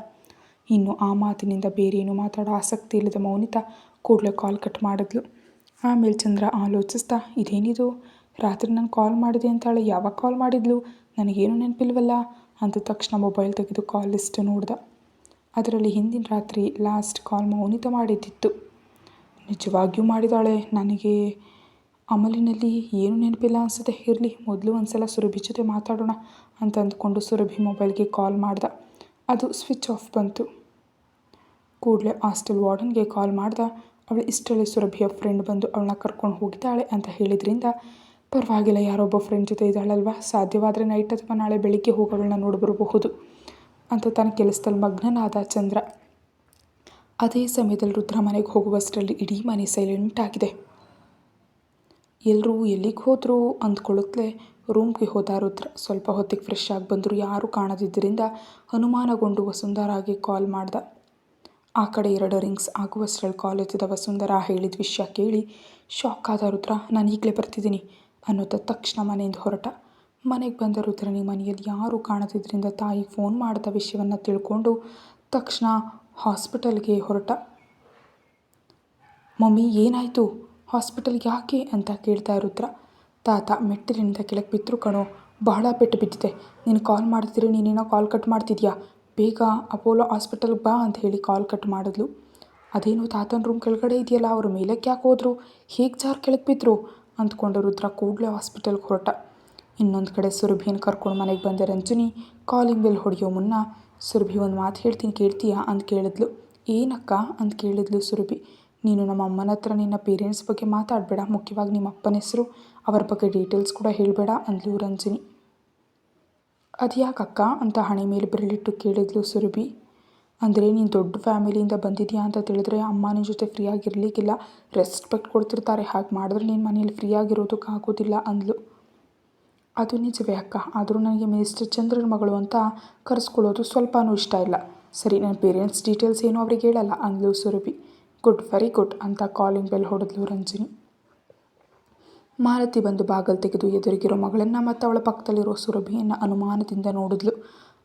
ಇನ್ನು ಆ ಮಾತಿನಿಂದ ಬೇರೇನು ಮಾತಾಡೋ ಆಸಕ್ತಿ ಇಲ್ಲದ ಮೌನಿತಾ ಕೂಡಲೇ ಕಾಲ್ ಕಟ್ ಮಾಡಿದ್ಲು. ಆಮೇಲೆ ಚಂದ್ರ ಆಲೋಚಿಸ್ತಾ, ಇದೇನಿದು ರಾತ್ರಿ ನಾನು ಕಾಲ್ ಮಾಡಿದೆ ಅಂತಾಳೆ, ಯಾವಾಗ ಕಾಲ್ ಮಾಡಿದ್ಲು, ನನಗೇನು ನೆನಪಿಲ್ವಲ್ಲ ಅಂದ ತಕ್ಷಣ ಮೊಬೈಲ್ ತೆಗೆದು ಕಾಲ್ ಲಿಸ್ಟ್ ನೋಡ್ದ. ಅದರಲ್ಲಿ ಹಿಂದಿನ ರಾತ್ರಿ ಲಾಸ್ಟ್ ಕಾಲ್ ಮೌನಿತಾ ಮಾಡಿದ್ದಿತ್ತು. ನಿಜವಾಗಿಯೂ ಮಾಡಿದಾಳೆ. ನನಗೆ ಅಮಲಿನಲ್ಲಿ ಏನು ನೆನಪಿಲ್ಲ ಅನಿಸುತ್ತೆ. ಇರಲಿ, ಮೊದಲು ಒಂದು ಸಲ ಸುರಭಿ ಜೊತೆ ಮಾತಾಡೋಣ ಅಂತ ಅಂದ್ಕೊಂಡು ಸುರಭಿ ಮೊಬೈಲ್ಗೆ ಕಾಲ್ ಮಾಡ್ದ. ಅದು ಸ್ವಿಚ್ ಆಫ್ ಬಂತು. ಕೂಡಲೇ ಹಾಸ್ಟೆಲ್ ವಾರ್ಡನ್ಗೆ ಕಾಲ್ ಮಾಡ್ದ. ಅವಳು ಇಷ್ಟರಲ್ಲಿ ಸುರಭಿಯ ಫ್ರೆಂಡ್ ಬಂದು ಅವಳನ್ನ ಕರ್ಕೊಂಡು ಹೋಗಿದ್ದಾಳೆ ಅಂತ ಹೇಳಿದ್ರಿಂದ, ಪರವಾಗಿಲ್ಲ ಯಾರೊಬ್ಬ ಫ್ರೆಂಡ್ ಜೊತೆ ಇದ್ದಾಳಲ್ವ, ಸಾಧ್ಯವಾದರೆ ನೈಟ್ ಅಥವಾ ನಾಳೆ ಬೆಳಿಗ್ಗೆ ಹೋಗಿ ಅವಳನ್ನ ನೋಡಿಬರಬಹುದು ಅಂತ ತನ್ನ ಕೆಲಸದಲ್ಲಿ ಮಗ್ನನಾದ ಚಂದ್ರ. ಅದೇ ಸಮಯದಲ್ಲಿ ರುದ್ರ ಮನೆಗೆ ಹೋಗುವಷ್ಟರಲ್ಲಿ ಇಡೀ ಮನೆ ಸೈಲೆಂಟ್ ಆಗಿದೆ. ಎಲ್ಲರೂ ಎಲ್ಲಿಗೆ ಹೋದ್ರು ಅಂದ್ಕೊಳ್ಳುತ್ತಲೇ ರೂಮ್ಗೆ ಹೋದ ರುದ್ರ. ಸ್ವಲ್ಪ ಹೊತ್ತಿಗೆ ಫ್ರೆಶ್ ಆಗಿ ಬಂದರು. ಯಾರೂ ಕಾಣದಿದ್ದರಿಂದ ಅನುಮಾನಗೊಂಡು ವಸುಂಧರಾಗೆ ಕಾಲ್ ಮಾಡ್ದ. ಆ ಕಡೆ 2 ರಿಂಗ್ಸ್ ಆಗುವಷ್ಟರಲ್ಲಿ ಕಾಲ್ ಎತ್ತಿದ ವಸುಂಧರಾ ಹೇಳಿದ ವಿಷಯ ಕೇಳಿ ಶಾಕ್ ಆದ ರುದ್ರ. ನಾನು ಈಗಲೇ ಬರ್ತಿದ್ದೀನಿ ಅನ್ನೋದ ತಕ್ಷಣ ಮನೆಯಿಂದ ಹೊರಟ. ಮನೆಗೆ ಬಂದ ರುದ್ರನಿಗೆ ಮನೆಯಲ್ಲಿ ಯಾರೂ ಕಾಣದಿದ್ದರಿಂದ ತಾಯಿಗೆ ಫೋನ್ ಮಾಡಿದ ವಿಷಯವನ್ನು ತಿಳ್ಕೊಂಡು ತಕ್ಷಣ ಹಾಸ್ಪಿಟಲ್ಗೆ ಹೊರಟ. ಮಮ್ಮಿ ಏನಾಯಿತು, ಹಾಸ್ಪಿಟಲ್ಗೆ ಯಾಕೆ ಅಂತ ಕೇಳ್ತಾ ರುದ್ರ. ತಾತ ಮೆಟ್ಟಿಲಿನಿಂದ ಕೆಳಗೆ ಬಿದ್ರು ಕಣೋ, ಬಹಳ ಪೆಟ್ಟು ಬಿದ್ದಿದೆ. ನೀನು ಕಾಲ್ ಮಾಡ್ತಿದ್ರೆ ನೀನೇನೋ ಕಾಲ್ ಕಟ್ ಮಾಡ್ತಿದ್ಯಾ, ಬೇಗ ಅಪೋಲೋ ಹಾಸ್ಪಿಟಲ್ಗೆ ಬಾ ಅಂತ ಹೇಳಿ ಕಾಲ್ ಕಟ್ ಮಾಡಿದ್ಲು. ಅದೇನು ತಾತನ ರೂಮ್ ಕೆಳಗಡೆ ಇದೆಯಲ್ಲ, ಅವ್ರ ಮೇಲಕ್ಕೆ ಯಾಕೆ ಹೋದ್ರು, ಹೇಗೆ ಜಾರು ಕೆಳಗೆ ಬಿದ್ದರು ಅಂದ್ಕೊಂಡು ರುದ್ರ ಕೂಡಲೇ ಹಾಸ್ಪಿಟಲ್ಗೆ ಹೊರಟ. ಇನ್ನೊಂದು ಕಡೆ ಸುರಭಿಯನ್ನು ಕರ್ಕೊಂಡು ಮನೆಗೆ ಬಂದ ರಂಜನಿ ಕಾಲಿಂಗ್ ಬೆಲ್ ಹೊಡೆಯೋ ಮುನ್ನ, ಸುರಭಿ ಒಂದು ಮಾತು ಹೇಳ್ತೀನಿ ಕೇಳ್ತೀಯಾ ಅಂತ ಕೇಳಿದ್ಲು. ಏನಕ್ಕ ಅಂತ ಕೇಳಿದ್ಲು ಸುರಭಿ. ನೀನು ನಮ್ಮ ಅಮ್ಮನ ಹತ್ರ ನಿನ್ನ ಪೇರೆಂಟ್ಸ್ ಬಗ್ಗೆ ಮಾತಾಡಬೇಡ, ಮುಖ್ಯವಾಗಿ ನಿಮ್ಮ ಅಪ್ಪನ ಹೆಸರು ಅವರ ಬಗ್ಗೆ ಡೀಟೇಲ್ಸ್ ಕೂಡ ಹೇಳಬೇಡ ಅಂದ್ಲು ರಂಜನಿ. ಅದು ಯಾಕಕ್ಕ ಅಂತ ಹಣೆ ಮೇಲೆ ಬೆರಳಿಟ್ಟು ಕೇಳಿದ್ಲು ಸುರಭಿ. ಅಂದರೆ ನೀನು ದೊಡ್ಡ ಫ್ಯಾಮಿಲಿಯಿಂದ ಬಂದಿದ್ಯಾ ಅಂತ ತಿಳಿದ್ರೆ ಅಮ್ಮ ನಿನ್ನ ಜೊತೆ ಫ್ರೀಯಾಗಿರಲಿಕ್ಕಿಲ್ಲ, ರೆಸ್ಪೆಕ್ಟ್ ಕೊಡ್ತಿರ್ತಾರೆ, ಹಾಗೆ ಮಾಡಿದ್ರೆ ನೀನು ಮನೇಲಿ ಫ್ರೀಯಾಗಿರೋದಕ್ಕಾಗೋದಿಲ್ಲ ಅಂದ್ಲು. ಅದು ನಿಜವೇ ಅಕ್ಕ, ಆದರೂ ನನಗೆ ಮಿನಿಸ್ಟರ್ ಚಂದ್ರನ ಮಗಳು ಅಂತ ಕರೆಸ್ಕೊಳ್ಳೋದು ಸ್ವಲ್ಪನೂ ಇಷ್ಟ ಇಲ್ಲ. ಸರಿ, ನನ್ನ ಪೇರೆಂಟ್ಸ್ ಡೀಟೇಲ್ಸ್ ಏನೂ ಅವ್ರಿಗೆ ಹೇಳಲ್ಲ ಅಂದ್ಲು ಸುರಭಿ. ಗುಡ್, ವೆರಿ ಗುಡ್ ಅಂತ ಕಾಲಿಂಗ್ ಬೆಲ್ ಹೊಡೆದ್ಲು ರಂಜನಿ. ಮಾಲತಿ ಬಂದು ಬಾಗಲ್ ತೆಗೆದು ಎದುರಿಗಿರೋ ಮಗಳನ್ನು ಮತ್ತು ಅವಳ ಪಕ್ಕದಲ್ಲಿರೋ ಸುರಭಿಯನ್ನು ಅನುಮಾನದಿಂದ ನೋಡಿದ್ಲು.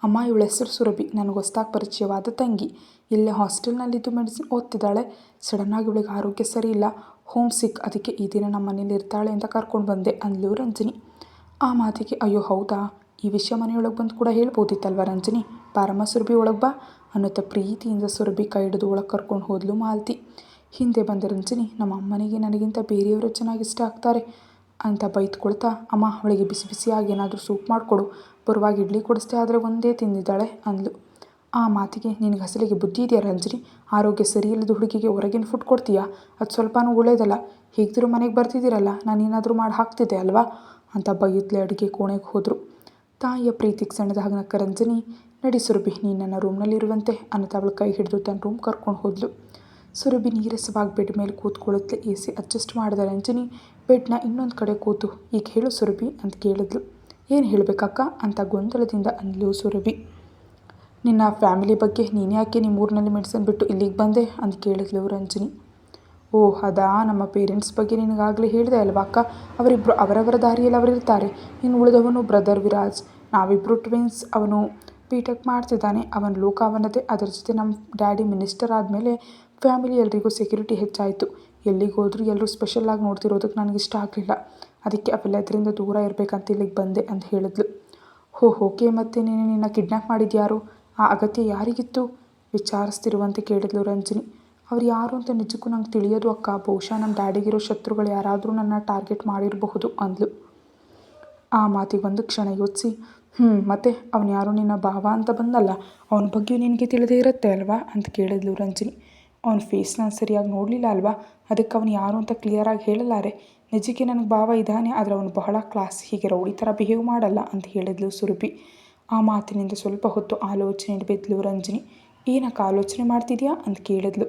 ಅಮ್ಮ, ಇವಳ ಹೆಸರು ಸುರಭಿ, ನನಗೆ ಹೊಸ್ದಾಗಿ ಪರಿಚಯವಾದ ತಂಗಿ, ಇಲ್ಲೇ ಹಾಸ್ಟೆಲ್ನಲ್ಲಿದ್ದು ಮೆಡಿಸಿನ್ ಓದ್ತಿದ್ದಾಳೆ. ಸಡನ್ನಾಗಿ ಇವಳಿಗೆ ಆರೋಗ್ಯ ಸರಿ ಇಲ್ಲ, ಹೋಮ್ ಸಿಕ್, ಅದಕ್ಕೆ ಈ ದಿನ ನಮ್ಮ ಮನೇಲಿ ಇರ್ತಾಳೆ ಅಂತ ಕರ್ಕೊಂಡು ಬಂದೆ ಅಂದ್ಲು ರಂಜನಿ. ಆ ಮಾತಿಗೆ ಅಯ್ಯೋ ಹೌದಾ, ಈ ವಿಷಯ ಮನೆಯೊಳಗೆ ಬಂದು ಕೂಡ ಹೇಳ್ಬೋದಿತ್ತಲ್ವ ರಂಜನಿ, ಬಾರಮ್ಮ ಸುರಭಿ ಒಳಗೆ ಬಾ ಅನ್ನೋತ ಪ್ರೀತಿಯಿಂದ ಸುರಭಿ ಕೈ ಹಿಡಿದು ಒಳಗೆ ಕರ್ಕೊಂಡು ಹೋದ್ಲು ಮಾಲತಿ. ಹಿಂದೆ ಬಂದ ರಂಜನಿ, ನಮ್ಮ ಅಮ್ಮನಿಗೆ ನನಗಿಂತ ಬೇರೆಯವರು ಚೆನ್ನಾಗಿ ಇಷ್ಟ ಆಗ್ತಾರೆ ಅಂತ ಬೈದ್ಕೊಳ್ತಾ, ಅಮ್ಮ ಅವಳಿಗೆ ಬಿಸಿ ಬಿಸಿಯಾಗಿ ಏನಾದರೂ ಸೂಪ್ ಮಾಡಿಕೊಡು, ಬರುವಾಗ ಇಡ್ಲಿ ಕೊಡಿಸ್ದೆ ಆದರೆ ಒಂದೇ ತಿಂದಿದ್ದಾಳೆ ಅಂದ್ಲು. ಆ ಮಾತಿಗೆ ನಿನಗೆ ಅಸಲಿಗೆ ಬುದ್ಧಿ ಇದೆಯಾ ರಂಜನಿ, ಆರೋಗ್ಯ ಸರಿ ಇಲ್ಲದ ಹುಡುಗಿಗೆ ಹೊರಗಿನ ಫುಡ್ ಕೊಡ್ತೀಯಾ, ಅದು ಸ್ವಲ್ಪನೂ ಒಳ್ಳೇದಲ್ಲ, ಹೀಗಿದ್ರೂ ಮನೆಗೆ ಬರ್ತಿದ್ದೀರಲ್ಲ, ನಾನು ಏನಾದರೂ ಮಾಡಿ ಹಾಕ್ತಿದ್ದೆ ಅಲ್ವಾ ಅಂತ ಬೈಯತ್ಲೆ ಅಡುಗೆ ಕೋಣೆಗೆ ಹೋದರು. ತಾಯಿಯ ಪ್ರೀತಿಗೆ ಸಣ್ಣದಾಗ ನಕ್ಕ ರಂಜನಿ, ನಡಿ ಸುರಭಿ ನೀನು ನನ್ನ ರೂಮ್ನಲ್ಲಿರುವಂತೆ ಅನ್ನೋದು ಅವಳು ಕೈ ಹಿಡಿದು ತನ್ನ ರೂಮ್ ಕರ್ಕೊಂಡು ಹೋದ್ಲು. ಸುರಭಿ ನೀರಸವಾಗಿ ಬೆಡ್ ಮೇಲೆ ಕೂತ್ಕೊಳ್ಳುತ್ತಲೇ AC ಅಡ್ಜಸ್ಟ್ ಮಾಡಿದ ರಂಜನಿ ಬೆಡ್ನ ಇನ್ನೊಂದು ಕಡೆ ಕೂತು, ಈಗ ಹೇಳು ಸುರಭಿ ಅಂತ ಕೇಳಿದ್ಲು. ಏನು ಹೇಳಬೇಕಕ್ಕ ಅಂತ ಗೊಂದಲದಿಂದ ಅಂದ್ಲು ಸುರಭಿ. ನಿನ್ನ ಫ್ಯಾಮಿಲಿ ಬಗ್ಗೆ, ನೀನು ಯಾಕೆ ನಿಮ್ಮ ಊರಿನಲ್ಲಿ ಮೆಡಿಸಿನ್ ಬಿಟ್ಟು ಇಲ್ಲಿಗೆ ಬಂದೆ ಅಂತ ಕೇಳಿದ್ಲು ರಂಜನಿ. ಓಹ್ ಅದಾ, ನಮ್ಮ ಪೇರೆಂಟ್ಸ್ ಬಗ್ಗೆ ನಿನಗಾಗಲೇ ಹೇಳಿದೆ ಅಲ್ವಾ ಅಕ್ಕ, ಅವರಿಬ್ಬರು ಅವರವರ ದಾರಿಯಲ್ಲಿ ಅವರಿರ್ತಾರೆ, ಇನ್ನು ಉಳಿದವನು ಬ್ರದರ್ ವಿರಾಜ್, ನಾವಿಬ್ಬರು ಟ್ವಿನ್ಸ್. ಅವನು B.Tech ಮಾಡ್ತಿದ್ದಾನೆ, ಅವನ ಲೋಕ ಅವನದೇ. ಅದರ ಜೊತೆ ನಮ್ಮ ಡ್ಯಾಡಿ ಮಿನಿಸ್ಟರ್ ಆದಮೇಲೆ ಫ್ಯಾಮಿಲಿ ಎಲ್ರಿಗೂ ಸೆಕ್ಯೂರಿಟಿ ಹೆಚ್ಚಾಯಿತು, ಎಲ್ಲಿಗೆ ಹೋದರೂ ಎಲ್ಲರೂ ಸ್ಪೆಷಲಾಗಿ ನೋಡ್ತಿರೋದಕ್ಕೆ ನನಗಿಷ್ಟ ಆಗಲಿಲ್ಲ, ಅದಕ್ಕೆ ಅವೆಲ್ಲದರಿಂದ ದೂರ ಇರಬೇಕಂತ ಇಲ್ಲಿಗೆ ಬಂದೆ ಅಂತ ಹೇಳಿದ್ಲು. ಓಕೆ, ಮತ್ತೆ ನೀನು ನಿನ್ನ ಕಿಡ್ನ್ಯಾಪ್ ಮಾಡಿದ್ಯಾರು, ಆ ಅಗತ್ಯ ಯಾರಿಗಿತ್ತು ವಿಚಾರಿಸ್ತಿರುವಂತೆ ಕೇಳಿದ್ಲು ರಂಜನಿ. ಅವ್ರು ಯಾರು ಅಂತ ನಿಜಕ್ಕೂ ನಂಗೆ ತಿಳಿಯೋದು ಅಕ್ಕ, ಬಹುಶಃ ನಮ್ಮ ಡ್ಯಾಡಿಗಿರೋ ಶತ್ರುಗಳು ಯಾರಾದರೂ ನನ್ನ ಟಾರ್ಗೆಟ್ ಮಾಡಿರಬಹುದು ಅಂದ್ಲು. ಆ ಮಾತಿಗೆ ಒಂದು ಕ್ಷಣ ಯೋಚಿಸಿ, ಮತ್ತೆ ಅವನು ಯಾರು ನಿನ್ನ ಭಾವ ಅಂತ ಬಂದಲ್ಲ, ಅವನ ಬಗ್ಗೆ ನಿನಗೆ ತಿಳಿದೇ ಇರುತ್ತೆ ಅಲ್ವಾ ಅಂತ ಕೇಳಿದ್ಲು ರಂಜನಿ. ಅವನ ಫೇಸ್ ನಾನು ಸರಿಯಾಗಿ ನೋಡಲಿಲ್ಲ ಅಲ್ವಾ, ಅದಕ್ಕೆ ಅವನು ಯಾರು ಅಂತ ಕ್ಲಿಯರಾಗಿ ಹೇಳಲಾರೆ. ನಿಜಕ್ಕೆ ನನಗೆ ಭಾವ ಇದ್ದಾನೆ, ಆದರೆ ಅವನು ಬಹಳ ಕ್ಲಾಸ್, ಹೀಗೆ ರೌಡಿ ಥರ ಬಿಹೇವ್ ಮಾಡಲ್ಲ ಅಂತ ಹೇಳಿದ್ಲು ಸುರಭಿ. ಆ ಮಾತಿನಿಂದ ಸ್ವಲ್ಪ ಹೊತ್ತು ಆಲೋಚನೆಯಲ್ಲಿ ಬಿದ್ಲು ರಂಜನಿ. ಏನಕ್ಕೆ ಆಲೋಚನೆ ಮಾಡ್ತಿದ್ಯಾ ಅಂತ ಕೇಳಿದ್ಲು.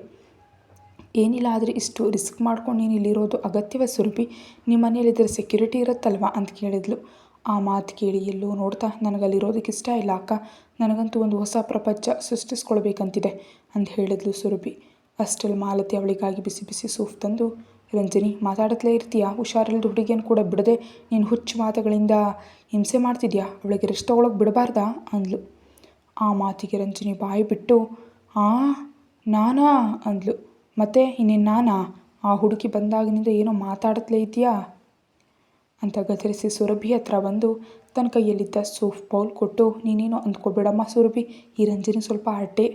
ಏನಿಲ್ಲ, ಆದರೆ ಇಷ್ಟು ರಿಸ್ಕ್ ಮಾಡ್ಕೊಂಡು ನೀನು ಇಲ್ಲಿರೋದು ಅಗತ್ಯವೇ ಸುರಭಿ, ನಿಮ್ಮ ಮನೇಲಿದ್ದರೆ ಸೆಕ್ಯೂರಿಟಿ ಇರುತ್ತಲ್ವಾ ಅಂತ ಕೇಳಿದ್ಲು. ಆ ಮಾತು ಕೇಳಿ ಎಲ್ಲೋ ನೋಡ್ತಾ, ನನಗಲ್ಲಿರೋದಕ್ಕೆ ಇಷ್ಟ ಇಲ್ಲ ಅಕ್ಕ, ನನಗಂತೂ ಒಂದು ಹೊಸ ಪ್ರಪಂಚ ಸೃಷ್ಟಿಸ್ಕೊಳ್ಬೇಕಂತಿದೆ ಅಂತ ಹೇಳಿದ್ಲು ಸುರಭಿ. ಅಷ್ಟರಲ್ಲಿ ಮಾಲತಿ ಅವಳಿಗಾಗಿ ಬಿಸಿ ಬಿಸಿ ಸೂಪ್ ತಂದು ರಂಜನಿ ಮಾತಾಡತ್ಲೇ ಇರ್ತೀಯಾ? ಹುಷಾರಿಲ್ಲದ ಹುಡುಗಿಯನ್ನು ಕೂಡ ಬಿಡದೆ ನೀನು ಹುಚ್ಚು ಮಾತುಗಳಿಂದ ಹಿಂಸೆ ಮಾಡ್ತಿದ್ಯಾ? ಅವಳಿಗೆ ರೆಸ್ಟ್ ತೊಗೊಳಕ್ಕೆ ಬಿಡಬಾರ್ದಾ ಅಂದ್ಲು. ಆ ಮಾತಿಗೆ ರಂಜನಿ ಬಾಯಿ ಬಿಟ್ಟು ನಾನಾ ಅಂದ್ಲು. ಮತ್ತೆ ಇನ್ನೇನು ನಾನಾ? ಆ ಹುಡುಗಿ ಬಂದಾಗಿನಿಂದ ಏನೋ ಮಾತಾಡತ್ಲೇ ಇದೆಯಾ ಅಂತ ಗದರಿಸಿ ಸುರಭಿ ಹತ್ರ ಬಂದು ತನ್ನ ಕೈಯಲ್ಲಿದ್ದ ಸೂಪ್ ಬೌಲ್ ಕೊಟ್ಟು, ನೀನೇನು ಅಂದ್ಕೊಬೇಡಮ್ಮ ಸುರಭಿ, ಈ ರಂಜನಿ ಸ್ವಲ್ಪ ಅಡ್ಡೆ,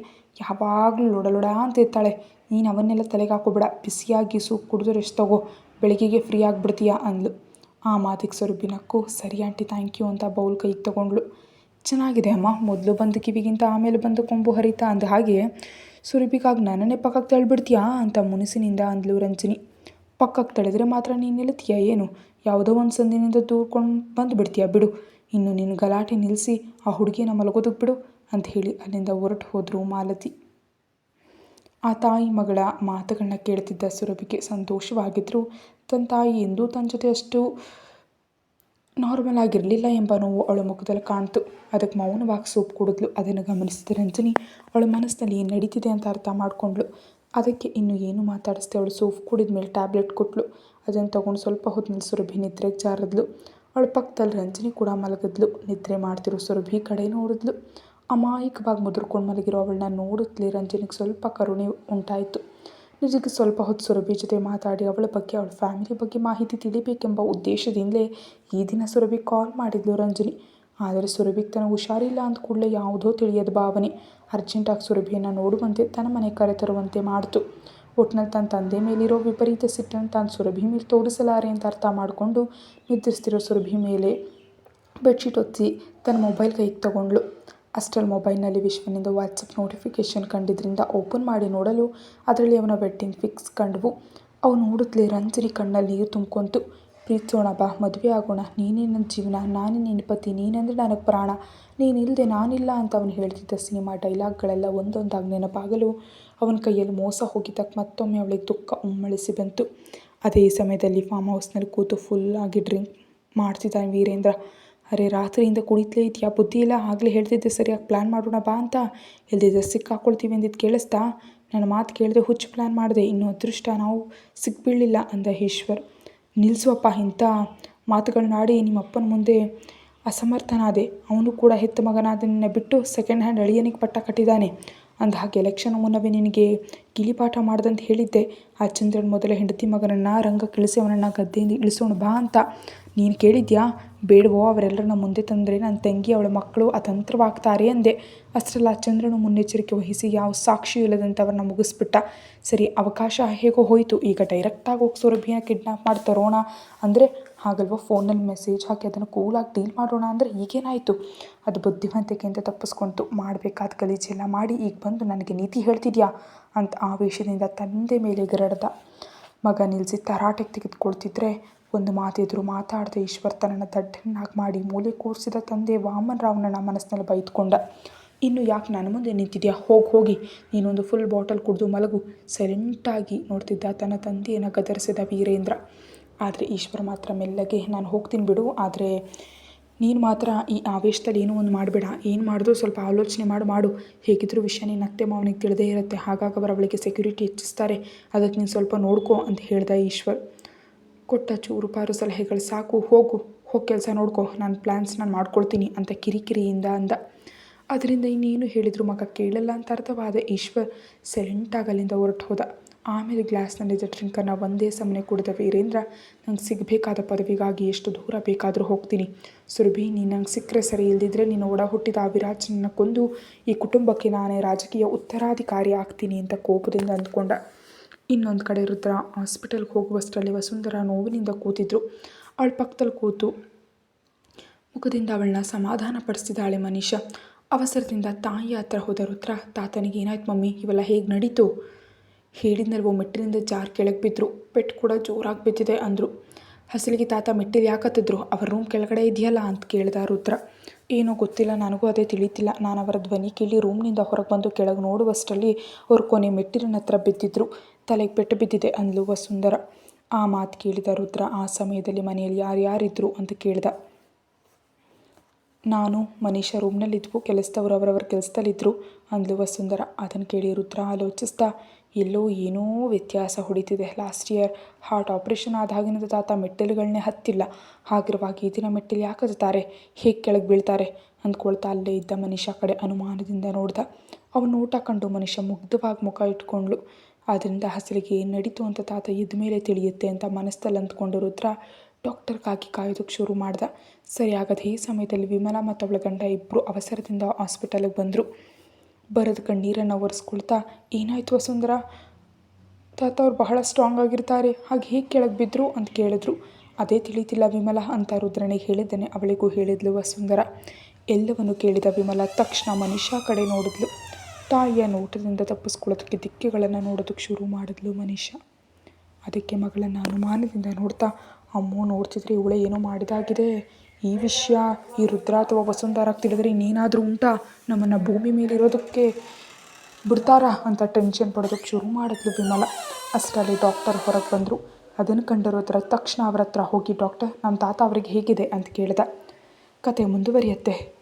ಯಾವಾಗಲೂ ಲೊಡ ಅಂತಿರ್ತಾಳೆ. ನೀನು ಅವನ್ನೆಲ್ಲ ತಲೆಗೆ ಹಾಕೋಬೇಡ, ಬಿಸಿಯಾಗಿ ಸೂಪ್ ಕುಡಿದು ರೆಸ್ಟ್ ತಗೋ, ಬೆಳಗ್ಗೆಗೆ ಫ್ರೀ ಆಗಿಬಿಡ್ತೀಯಾ ಅಂದ್ಲು. ಆ ಮಾತಿಗೆ ಸುರಭಿ ನಕ್ಕು, ಸರಿ ಆಂಟಿ ಥ್ಯಾಂಕ್ ಯು ಅಂತ ಬೌಲ್ ಕೈಗೆ ತಗೊಂಡ್ಳು. ಚೆನ್ನಾಗಿದೆ ಅಮ್ಮ, ಮೊದಲು ಬಂದು ಕಿವಿಗಿಂತ ಆಮೇಲೆ ಬಂದು ಕೊಂಬು ಹರಿತಾ ಅಂದ ಹಾಗೆ ಸುರಭಿಗಾಗಿ ನನ್ನನ್ನೇ ಪಕ್ಕಕ್ಕೆ ತಳ್ಳಿಬಿಡ್ತೀಯಾ ಅಂತ ಮುನಿಸಿನಿಂದ ಅಂದ್ಲು ರಂಜನಿ. ಪಕ್ಕಕ್ಕೆ ತಳೆದ್ರೆ ಮಾತ್ರ ನೀನು ನಿಲ್ತೀಯಾ ಏನು? ಯಾವುದೋ ಒಂದು ಸಂದಿನಿಂದ ದೂರ್ಕೊಂಡು ಬಂದು ಬಿಡ್ತೀಯಾ ಬಿಡು. ಇನ್ನು ನಿನ್ನ ಗಲಾಟೆ ನಿಲ್ಲಿಸಿ ಆ ಹುಡುಗಿನ ಮಲಗೋದಕ್ಕೆ ಬಿಡು ಅಂತ ಹೇಳಿ ಅಲ್ಲಿಂದ ಹೊರಟು ಹೋದರು ಮಾಲತಿ. ಆ ತಾಯಿ ಮಗಳ ಮಾತುಗಳನ್ನ ಕೇಳ್ತಿದ್ದ ಸುರಭಿಗೆ ಸಂತೋಷವಾಗಿದ್ದರೂ ತನ್ನ ತಾಯಿ ಎಂದೂ ತನ್ನ ಜೊತೆ ಅಷ್ಟು ನಾರ್ಮಲ್ ಆಗಿರಲಿಲ್ಲ ಎಂಬ ನೋವು ಅವಳ ಮುಖದಲ್ಲಿ ಕಾಣ್ತು. ಅದಕ್ಕೆ ಮೌನವಾಗಿ ಸೂಪ್ ಕುಡಿದ್ಲು. ಅದನ್ನು ಗಮನಿಸಿದ ರಂಜನಿ ಅವಳ ಮನಸ್ಸಿನಲ್ಲಿ ಏನು ನಡೀತಿದೆ ಅಂತ ಅರ್ಥ ಮಾಡಿಕೊಂಡ್ಳು. ಅದಕ್ಕೆ ಇನ್ನು ಏನು ಮಾತಾಡಿಸ್ದೆ ಅವಳು ಸೂಪ್ ಕುಡಿದ ಮೇಲೆ ಟ್ಯಾಬ್ಲೆಟ್ ಕೊಟ್ಟಳು. ಅದನ್ನು ತೊಗೊಂಡು ಸ್ವಲ್ಪ ಹೊತ್ತಿನಲ್ಲಿ ಸುರಭಿ ನಿದ್ರೆಗೆ ಜಾರಿದ್ಲು. ಅವಳ ಪಕ್ಕದಲ್ಲಿ ರಂಜನಿ ಕೂಡ ಮಲಗಿದ್ಲು. ನಿದ್ರೆ ಮಾಡ್ತಿರೋ ಸುರಭಿ ಕಡೆ ನೋಡಿದ್ಲು. ಅಮಾಯಕವಾಗಿ ಮುದುರ್ಕೊಂಡು ಮಲಗಿರೋ ಅವಳನ್ನ ನೋಡಿದ್ಲಿ ರಂಜನಿಗೆ ಸ್ವಲ್ಪ ಕರುಣೆ ಉಂಟಾಯಿತು. ನಿಜಕ್ಕೆ ಸ್ವಲ್ಪ ಹೊತ್ತು ಸುರಭಿ ಜೊತೆ ಮಾತಾಡಿ ಅವಳ ಬಗ್ಗೆ, ಅವಳ ಫ್ಯಾಮಿಲಿ ಬಗ್ಗೆ ಮಾಹಿತಿ ತಿಳಿಬೇಕೆಂಬ ಉದ್ದೇಶದಿಂದಲೇ ಈ ದಿನ ಸುರಭಿ ಕಾಲ್ ಮಾಡಿದ್ಲು ರಂಜನಿ. ಆದರೆ ಸುರಭಿಗೆ ತನಗೆ ಹುಷಾರಿಲ್ಲ ಅಂದ ಕೂಡಲೇ ಯಾವುದೋ ತಿಳಿಯದ ಭಾವನೆ ಅರ್ಜೆಂಟಾಗಿ ಸುರಭಿಯನ್ನು ನೋಡುವಂತೆ ತನ್ನ ಮನೆ ಕರೆತರುವಂತೆ ಮಾಡಿತು. ಒಟ್ಟಿನಲ್ಲಿ ತನ್ನ ತಂದೆ ಮೇಲಿರೋ ವಿಪರೀತ ಸಿಟ್ಟನ್ನು ತಾನು ಸುರಭಿ ಮೇಲೆ ತೋರಿಸಲಾರೆ ಅಂತ ಅರ್ಥ ಮಾಡಿಕೊಂಡು ನಿದ್ರಿಸ್ತಿರೋ ಸುರಭಿ ಮೇಲೆ ಬೆಡ್ಶೀಟ್ ಹೊತ್ತಿಸಿ ತನ್ನ ಮೊಬೈಲ್ ಕೈಗೆ ತಗೊಂಡ್ಳು. ಅಷ್ಟರಲ್ಲಿ ಮೊಬೈಲ್ನಲ್ಲಿ ವಿಶ್ವನಿಂದ ವಾಟ್ಸಪ್ ನೋಟಿಫಿಕೇಷನ್ ಕಂಡಿದ್ದರಿಂದ ಓಪನ್ ಮಾಡಿ ನೋಡಲು ಅದರಲ್ಲಿ ಅವನ ವೆಡ್ಡಿಂಗ್ ಫಿಕ್ಸ್ ಕಂಡವು. ಅವು ನೋಡಿದ್ಲೇ ರಂಜನಿ ಕಣ್ಣಲ್ಲಿ ನೀರು ತುಂಬ್ಕೊಂತು. ಪ್ರೀತಿಸೋಣ ಬಾ, ಮದುವೆ ಆಗೋಣ, ನೀನೇ ನನ್ನ ಜೀವನ, ನಾನೇ ನಿನ್ನ ಪತಿ, ನೀನಂದರೆ ನನಗೆ ಪ್ರಾಣ, ನೀನಿಲ್ಲದೆ ನಾನಿಲ್ಲ ಅಂತ ಅವನು ಹೇಳ್ತಿದ್ದ ಸಿನಿಮಾ ಡೈಲಾಗ್ಗಳೆಲ್ಲ ಒಂದೊಂದಾಗಿ ನೆನಪಾಗಲು ಅವನ ಕೈಯಲ್ಲಿ ಮೋಸ ಹೋಗಿದ್ದಕ್ಕೆ ಮತ್ತೊಮ್ಮೆ ಅವಳಿಗೆ ದುಃಖ ಉಮ್ಮಳಿಸಿ ಬಂತು. ಅದೇ ಸಮಯದಲ್ಲಿ ಫಾರ್ಮ್ ಹೌಸ್ನಲ್ಲಿ ಕೂತು ಫುಲ್ಲಾಗಿ ಡ್ರಿಂಕ್ ಮಾಡ್ತಿದ್ದಾನೆ ವೀರೇಂದ್ರ. ಅರೆ ರಾತ್ರಿಯಿಂದ ಕುಡಿತಲೇ ಇದೆಯಾ? ಬುದ್ಧಿ ಇಲ್ಲ, ಆಗಲೇ ಹೇಳ್ತಿದ್ದೆ ಸರಿಯಾಗಿ ಪ್ಲ್ಯಾನ್ ಮಾಡೋಣ ಬಾ ಅಂತ, ಇಲ್ದಿದ್ರೆ ಸಿಕ್ಕಾಕೊಳ್ತೀವಿ ಅಂದಿದ್ದು ಕೇಳಿಸ್ತಾ? ನನ್ನ ಮಾತು ಕೇಳಿದೆ ಹುಚ್ಚು ಪ್ಲ್ಯಾನ್ ಮಾಡಿದೆ, ಇನ್ನೂ ಅದೃಷ್ಟ ನಾವು ಸಿಕ್ಬೀಳಲಿಲ್ಲ ಅಂದ ಈಶ್ವರ್. ನಿಲ್ಲಿಸುವಪ್ಪ, ಇಂಥ ಮಾತುಗಳನ್ನಾಡಿ ನಿಮ್ಮಪ್ಪನ ಮುಂದೆ ಅಸಮರ್ಥನಾದೆ. ಅವನು ಕೂಡ ಹೆತ್ತ ಮಗನಾದ ನಿನ್ನ ಬಿಟ್ಟು ಸೆಕೆಂಡ್ ಹ್ಯಾಂಡ್ ಅಳಿಯನಿಗೆ ಪಟ್ಟ ಕಟ್ಟಿದ್ದಾನೆ ಅಂದ ಹಾಗೆ ಎಲೆಕ್ಷನ್ ಮುನ್ನವೇ ನಿನಗೆ ಗಿಲಿಪಾಠ ಮಾಡ್ದಂತ ಹೇಳಿದ್ದೆ. ಆ ಚಂದ್ರನ ಮೊದಲ ಹೆಂಡತಿ ಮಗನನ್ನು ರಂಗಕ್ಕೆ ಇಳಿಸಿ ಅವನನ್ನು ಗದ್ದೆಯಿಂದ ಇಳಿಸೋಣ ಬಾ ಅಂತ. ನೀನು ಕೇಳಿದ್ಯಾ? ಬೇಡವೋ, ಅವರೆಲ್ಲರನ್ನ ಮುಂದೆ ತಂದರೆ ನನ್ನ ತಂಗಿ ಅವಳ ಮಕ್ಕಳು ಅತಂತ್ರವಾಗ್ತಾರೆ ಅಂದೆ. ಅಷ್ಟರಲ್ಲಿ ಆ ಚಂದ್ರನು ಮುನ್ನೆಚ್ಚರಿಕೆ ವಹಿಸಿ ಯಾವ ಸಾಕ್ಷಿಯೂ ಇಲ್ಲದಂತೆ ಅವ್ರನ್ನ ಮುಗಿಸ್ಬಿಟ್ಟ. ಸರಿ, ಅವಕಾಶ ಹೇಗೋ ಹೋಯಿತು. ಈಗ ಡೈರೆಕ್ಟಾಗಿ ಹೋಗಿ ಸುರಭಿನ ಕಿಡ್ನಾಪ್ ಮಾಡಿ ತರೋಣ ಅಂದರೆ ಹಾಗಲ್ವ, ಫೋನಲ್ಲಿ ಮೆಸೇಜ್ ಹಾಕಿ ಅದನ್ನು ಕೂಲಾಗಿ ಡೀಲ್ ಮಾಡೋಣ ಅಂದರೆ ಈಗೇನಾಯಿತು? ಅದು ಬುದ್ಧಿವಂತಿಕೆಯಿಂದ ತಪ್ಪಿಸ್ಕೊಂತು. ಮಾಡಬೇಕಾದ ಗಲೀಜೆಲ್ಲ ಮಾಡಿ ಈಗ ಬಂದು ನನಗೆ ನೀತಿ ಹೇಳ್ತಿದ್ಯಾ ಅಂತ ಆವೇಶದಿಂದ ತಂದೆ ಮೇಲೆ ಗರಡ್ದ. ಮಗ ನಿಲ್ಲಿಸಿ ತರಾಟೆಗೆ ತೆಗೆದುಕೊಳ್ತಿದ್ರೆ ಒಂದು ಮಾತೆದುರು ಮಾತಾಡದೆ ಈಶ್ವರ್ ತನ್ನನ್ನು ದಡ್ಡನ್ನಾಗಿ ಮಾಡಿ ಮೂಲೆ ಕೂರಿಸಿದ ತಂದೆ ವಾಮನ್ ರಾವ್ನನ್ನ ಮನಸ್ಸಿನಲ್ಲಿ ಬೈದ್ಕೊಂಡ. ಇನ್ನು ಯಾಕೆ ನನ್ನ ಮುಂದೆ ನಿಂತಿದ್ಯಾ? ಹೋಗಿ ನೀನೊಂದು ಫುಲ್ ಬಾಟಲ್ ಕುಡಿದು ಮಲಗು. ಸೈಲೆಂಟಾಗಿ ನೋಡ್ತಿದ್ದ ತನ್ನ ತಂದೆಯನ್ನು ಗದರಿಸಿದ ವೀರೇಂದ್ರ. ಆದರೆ ಈಶ್ವರ್ ಮಾತ್ರ ಮೆಲ್ಲಗೆ, ನಾನು ಹೋಗ್ತೀನಿ ಬಿಡು, ಆದರೆ ನೀನು ಮಾತ್ರ ಈ ಆವೇಶದಲ್ಲಿ ಏನೂ ಒಂದು ಮಾಡಬೇಡ. ಏನು ಮಾಡಿದ್ರು ಸ್ವಲ್ಪ ಆಲೋಚನೆ ಮಾಡು. ಹೇಗಿದ್ದರೂ ವಿಷಯ ನಿನ್ನ ಅತ್ತೆ ಮಾವನಿಗೆ ತಿಳಿದೇ ಇರುತ್ತೆ. ಹಾಗಾಗಿ ಅವರು ಅವಳಿಗೆ ಸೆಕ್ಯೂರಿಟಿ ಹೆಚ್ಚಿಸ್ತಾರೆ. ಅದಕ್ಕೆ ನೀನು ಸ್ವಲ್ಪ ನೋಡ್ಕೋ ಅಂತ ಹೇಳ್ದ ಈಶ್ವರ್. ಕೊಟ್ಟ ಚೂರು ಪಾರು ಸಲಹೆಗಳು ಸಾಕು, ಹೋಗಿ ಕೆಲಸ ನೋಡ್ಕೋ, ನನ್ನ ಪ್ಲ್ಯಾನ್ಸ್ ನಾನು ಮಾಡ್ಕೊಳ್ತೀನಿ ಅಂತ ಕಿರಿಕಿರಿಯಿಂದ ಅಂದ. ಅದರಿಂದ ಇನ್ನೇನು ಹೇಳಿದ್ರು ಮಗ ಕೇಳಲ್ಲ ಅಂತ ಅರ್ಥವಾದ ಈಶ್ವರ್ ಸೈಲೆಂಟಾಗಿ ಅಲ್ಲಿಂದ ಹೊರಟು ಹೋದ. ಆಮೇಲೆ ಗ್ಲಾಸ್ನಲ್ಲಿದ್ದ ಡ್ರಿಂಕನ್ನು ಒಂದೇ ಸಮನೆ ಕುಡಿದ ವೀರೇಂದ್ರ, ನಂಗೆ ಸಿಗಬೇಕಾದ ಪದವಿಗಾಗಿ ಎಷ್ಟು ದೂರ ಬೇಕಾದರೂ ಹೋಗ್ತೀನಿ. ಸುರಭಿ, ನೀನು ನಂಗೆ ಸಿಕ್ಕರೆ ಸರಿ, ಇಲ್ದಿದ್ರೆ ನೀನು ಒಡ ಹುಟ್ಟಿದ ಆ ವಿರಾಜನನ್ನು ಕೊಂದು ಈ ಕುಟುಂಬಕ್ಕೆ ನಾನೇ ರಾಜಕೀಯ ಉತ್ತರಾಧಿಕಾರಿ ಆಗ್ತೀನಿ ಅಂತ ಕೋಪದಿಂದ ಅಂದ್ಕೊಂಡ. ಇನ್ನೊಂದು ಕಡೆ ರುದ್ರ ಹಾಸ್ಪಿಟಲ್ಗೆ ಹೋಗುವಷ್ಟರಲ್ಲಿ ವಸುಂಧರಾ ನೋವಿನಿಂದ ಕೂತಿದ್ರು. ಅವಳ ಪಕ್ಕದಲ್ಲಿ ಕೂತು ಮುಖದಿಂದ ಅವಳನ್ನ ಸಮಾಧಾನ ಪಡಿಸ್ತಿದ್ದಾಳೆ ಮನೀಷಾ. ಅವಸರದಿಂದ ತಾಯಿಯ ಹತ್ರ ಹೋದ ರುದ್ರ, ತಾತನಿಗೆ ಏನಾಯ್ತು ಮಮ್ಮಿ, ಇವೆಲ್ಲ ಹೇಗೆ ನಡೀತು? ಹೇಳಿದ್ನಲ್ವೋ, ಮೆಟ್ಟಿಲಿಂದ ಜಾರ್ ಕೆಳಗೆ ಬಿದ್ದರು, ಪೆಟ್ಟು ಕೂಡ ಜೋರಾಗಿ ಬಿದ್ದಿದೆ ಅಂದರು. ಹಸಲಿಗೆ ತಾತ ಮೆಟ್ಟಿಲು ಯಾಕತ್ತಿದ್ರು? ಅವರ ರೂಮ್ ಕೆಳಗಡೆ ಇದೆಯಲ್ಲ ಅಂತ ಕೇಳ್ದ ರುದ್ರ. ಏನೋ ಗೊತ್ತಿಲ್ಲ, ನನಗೂ ಅದೇ ತಿಳಿತಿಲ್ಲ. ನಾನು ಅವರ ಧ್ವನಿ ಕೇಳಿ ರೂಮ್ನಿಂದ ಹೊರಗೆ ಬಂದು ಕೆಳಗೆ ನೋಡುವಷ್ಟರಲ್ಲಿ ಅವ್ರ ಕೊನೆ ಮೆಟ್ಟಿಲಿನ ಹತ್ರ ಬಿದ್ದಿದ್ರು, ತಲೆಗೆ ಪೆಟ್ಟು ಬಿದ್ದಿದೆ ಅಂದ್ಲು ವಸುಂಧರಾ. ಆ ಮಾತು ಕೇಳಿದ ರುದ್ರ, ಆ ಸಮಯದಲ್ಲಿ ಮನೆಯಲ್ಲಿ ಯಾರ್ಯಾರಿದ್ರು ಅಂತ ಕೇಳ್ದ. ನಾನು ಮನೀಷಾ ರೂಮ್ನಲ್ಲಿದ್ವು, ಕೆಲಸದವರು ಅವರವರ ಕೆಲಸದಲ್ಲಿದ್ದರು ಅಂದ್ಲು ವಸುಂಧರ. ಅದನ್ನು ಕೇಳಿ ರುದ್ರ ಆಲೋಚಿಸ್ತಾ, ಎಲ್ಲೋ ಏನೋ ವ್ಯತ್ಯಾಸ ಹೊಡಿತಿದೆ. ಲಾಸ್ಟ್ ಇಯರ್ ಹಾರ್ಟ್ ಆಪ್ರೇಷನ್ ಆದಾಗಿನಿಂದ ತಾತ ಮೆಟ್ಟಿಲುಗಳನ್ನೇ ಹತ್ತಿಲ್ಲ. ಹಾಗಿರುವಾಗ ಈ ದಿನ ಮೆಟ್ಟಿಲು ಯಾಕೆ ಹತ್ತಾರೆ, ಹೇಗೆ ಕೆಳಗೆ ಬೀಳ್ತಾರೆ ಅಂದ್ಕೊಳ್ತಾ ಅಲ್ಲೇ ಇದ್ದ ಮನೀಷಾ ಕಡೆ ಅನುಮಾನದಿಂದ ನೋಡ್ದ. ಅವನ ನೋಟ ಕಂಡು ಮನೀಷಾ ಮುಗ್ಧವಾಗಿ ಮುಖ ಇಟ್ಕೊಂಡ್ಳು. ಅದರಿಂದ ಹಸಲಿಗೆ ಏನು ನಡೀತು ಅಂತ ತಾತ ಇದ್ದ ಮೇಲೆ ತಿಳಿಯುತ್ತೆ ಅಂತ ಮನಸ್ಸಲ್ಲಿ ಅಂದ್ಕೊಂಡು ರುದ್ರ ಡಾಕ್ಟರ್ಗಾಗಿ ಕಾಯೋದಕ್ಕೆ ಶುರು ಮಾಡ್ದ. ಸರಿ, ಆಗದೆ ಈ ಸಮಯದಲ್ಲಿ ವಿಮಲಾ ಮತ್ತು ಅವಳ ಗಂಡ ಇಬ್ಬರು ಅವಸರದಿಂದ ಹಾಸ್ಪಿಟಲ್ಗೆ ಬಂದರು. ಬರದ ಕಣ್ಣೀರನ್ನು ಒರೆಸ್ಕೊಳ್ತಾ, ಏನಾಯ್ತು ವಸುಂಧರಾ, ತಾತ ಅವ್ರು ಬಹಳ ಸ್ಟ್ರಾಂಗ್ ಆಗಿರ್ತಾರೆ, ಹಾಗೆ ಹೇಗೆ ಕೆಳಗೆ ಬಿದ್ದರು ಅಂತ ಕೇಳಿದ್ರು. ಅದೇ ತಿಳಿತಿಲ್ಲ ವಿಮಲಾ ಅಂತ ರುದ್ರನಿಗೆ ಹೇಳಿದ್ದೇನೆ ಅವಳಿಗೂ ಹೇಳಿದ್ಲು ವಸುಂಧರಾ. ಎಲ್ಲವನ್ನು ಕೇಳಿದ ವಿಮಲಾ ತಕ್ಷಣ ಮನೀಷಾ ಕಡೆ ನೋಡಿದ್ಲು. ತಾಯಿಯ ನೋಟದಿಂದ ತಪ್ಪಿಸ್ಕೊಳ್ಳೋದಕ್ಕೆ ದಿಕ್ಕಿಗಳನ್ನು ನೋಡೋದಕ್ಕೆ ಶುರು ಮಾಡಿದ್ಲು ಮನೀಷಾ. ಅದಕ್ಕೆ ಮಗಳನ್ನು ಅನುಮಾನದಿಂದ ನೋಡ್ತಾ, ಅಮ್ಮೋ ನೋಡ್ತಿದ್ರೆ ಇವಳೇ ಏನೋ ಮಾಡಿದಾಗಿದೆ. ಈ ವಿಷಯ ಈ ರುದ್ರ ಅಥವಾ ವಸುಂಧರಾಗೆ ತಿಳಿದ್ರೆ ಇನ್ನೇನಾದರೂ ಉಂಟಾ, ನಮ್ಮನ್ನು ಭೂಮಿ ಮೇಲೆ ಇರೋದಕ್ಕೆ ಬಿಡ್ತಾರಾ ಅಂತ ಟೆನ್ಷನ್ ಪಡೋದಕ್ಕೆ ಶುರು ಮಾಡಿದ್ಲು ವಿಮಲಾ. ಅಷ್ಟರಲ್ಲಿ ಡಾಕ್ಟರ್ ಹೊರಗೆ ಬಂದರು. ಅದನ್ನು ಕಂಡ ರುದ್ರ ತಕ್ಷಣ ಅವ್ರ ಹತ್ರ ಹೋಗಿ, ಡಾಕ್ಟರ್, ನಮ್ಮ ತಾತ ಅವರಿಗೆ ಹೇಗಿದೆ ಅಂತ ಕೇಳಿದ. ಕತೆ ಮುಂದುವರಿಯುತ್ತೆ.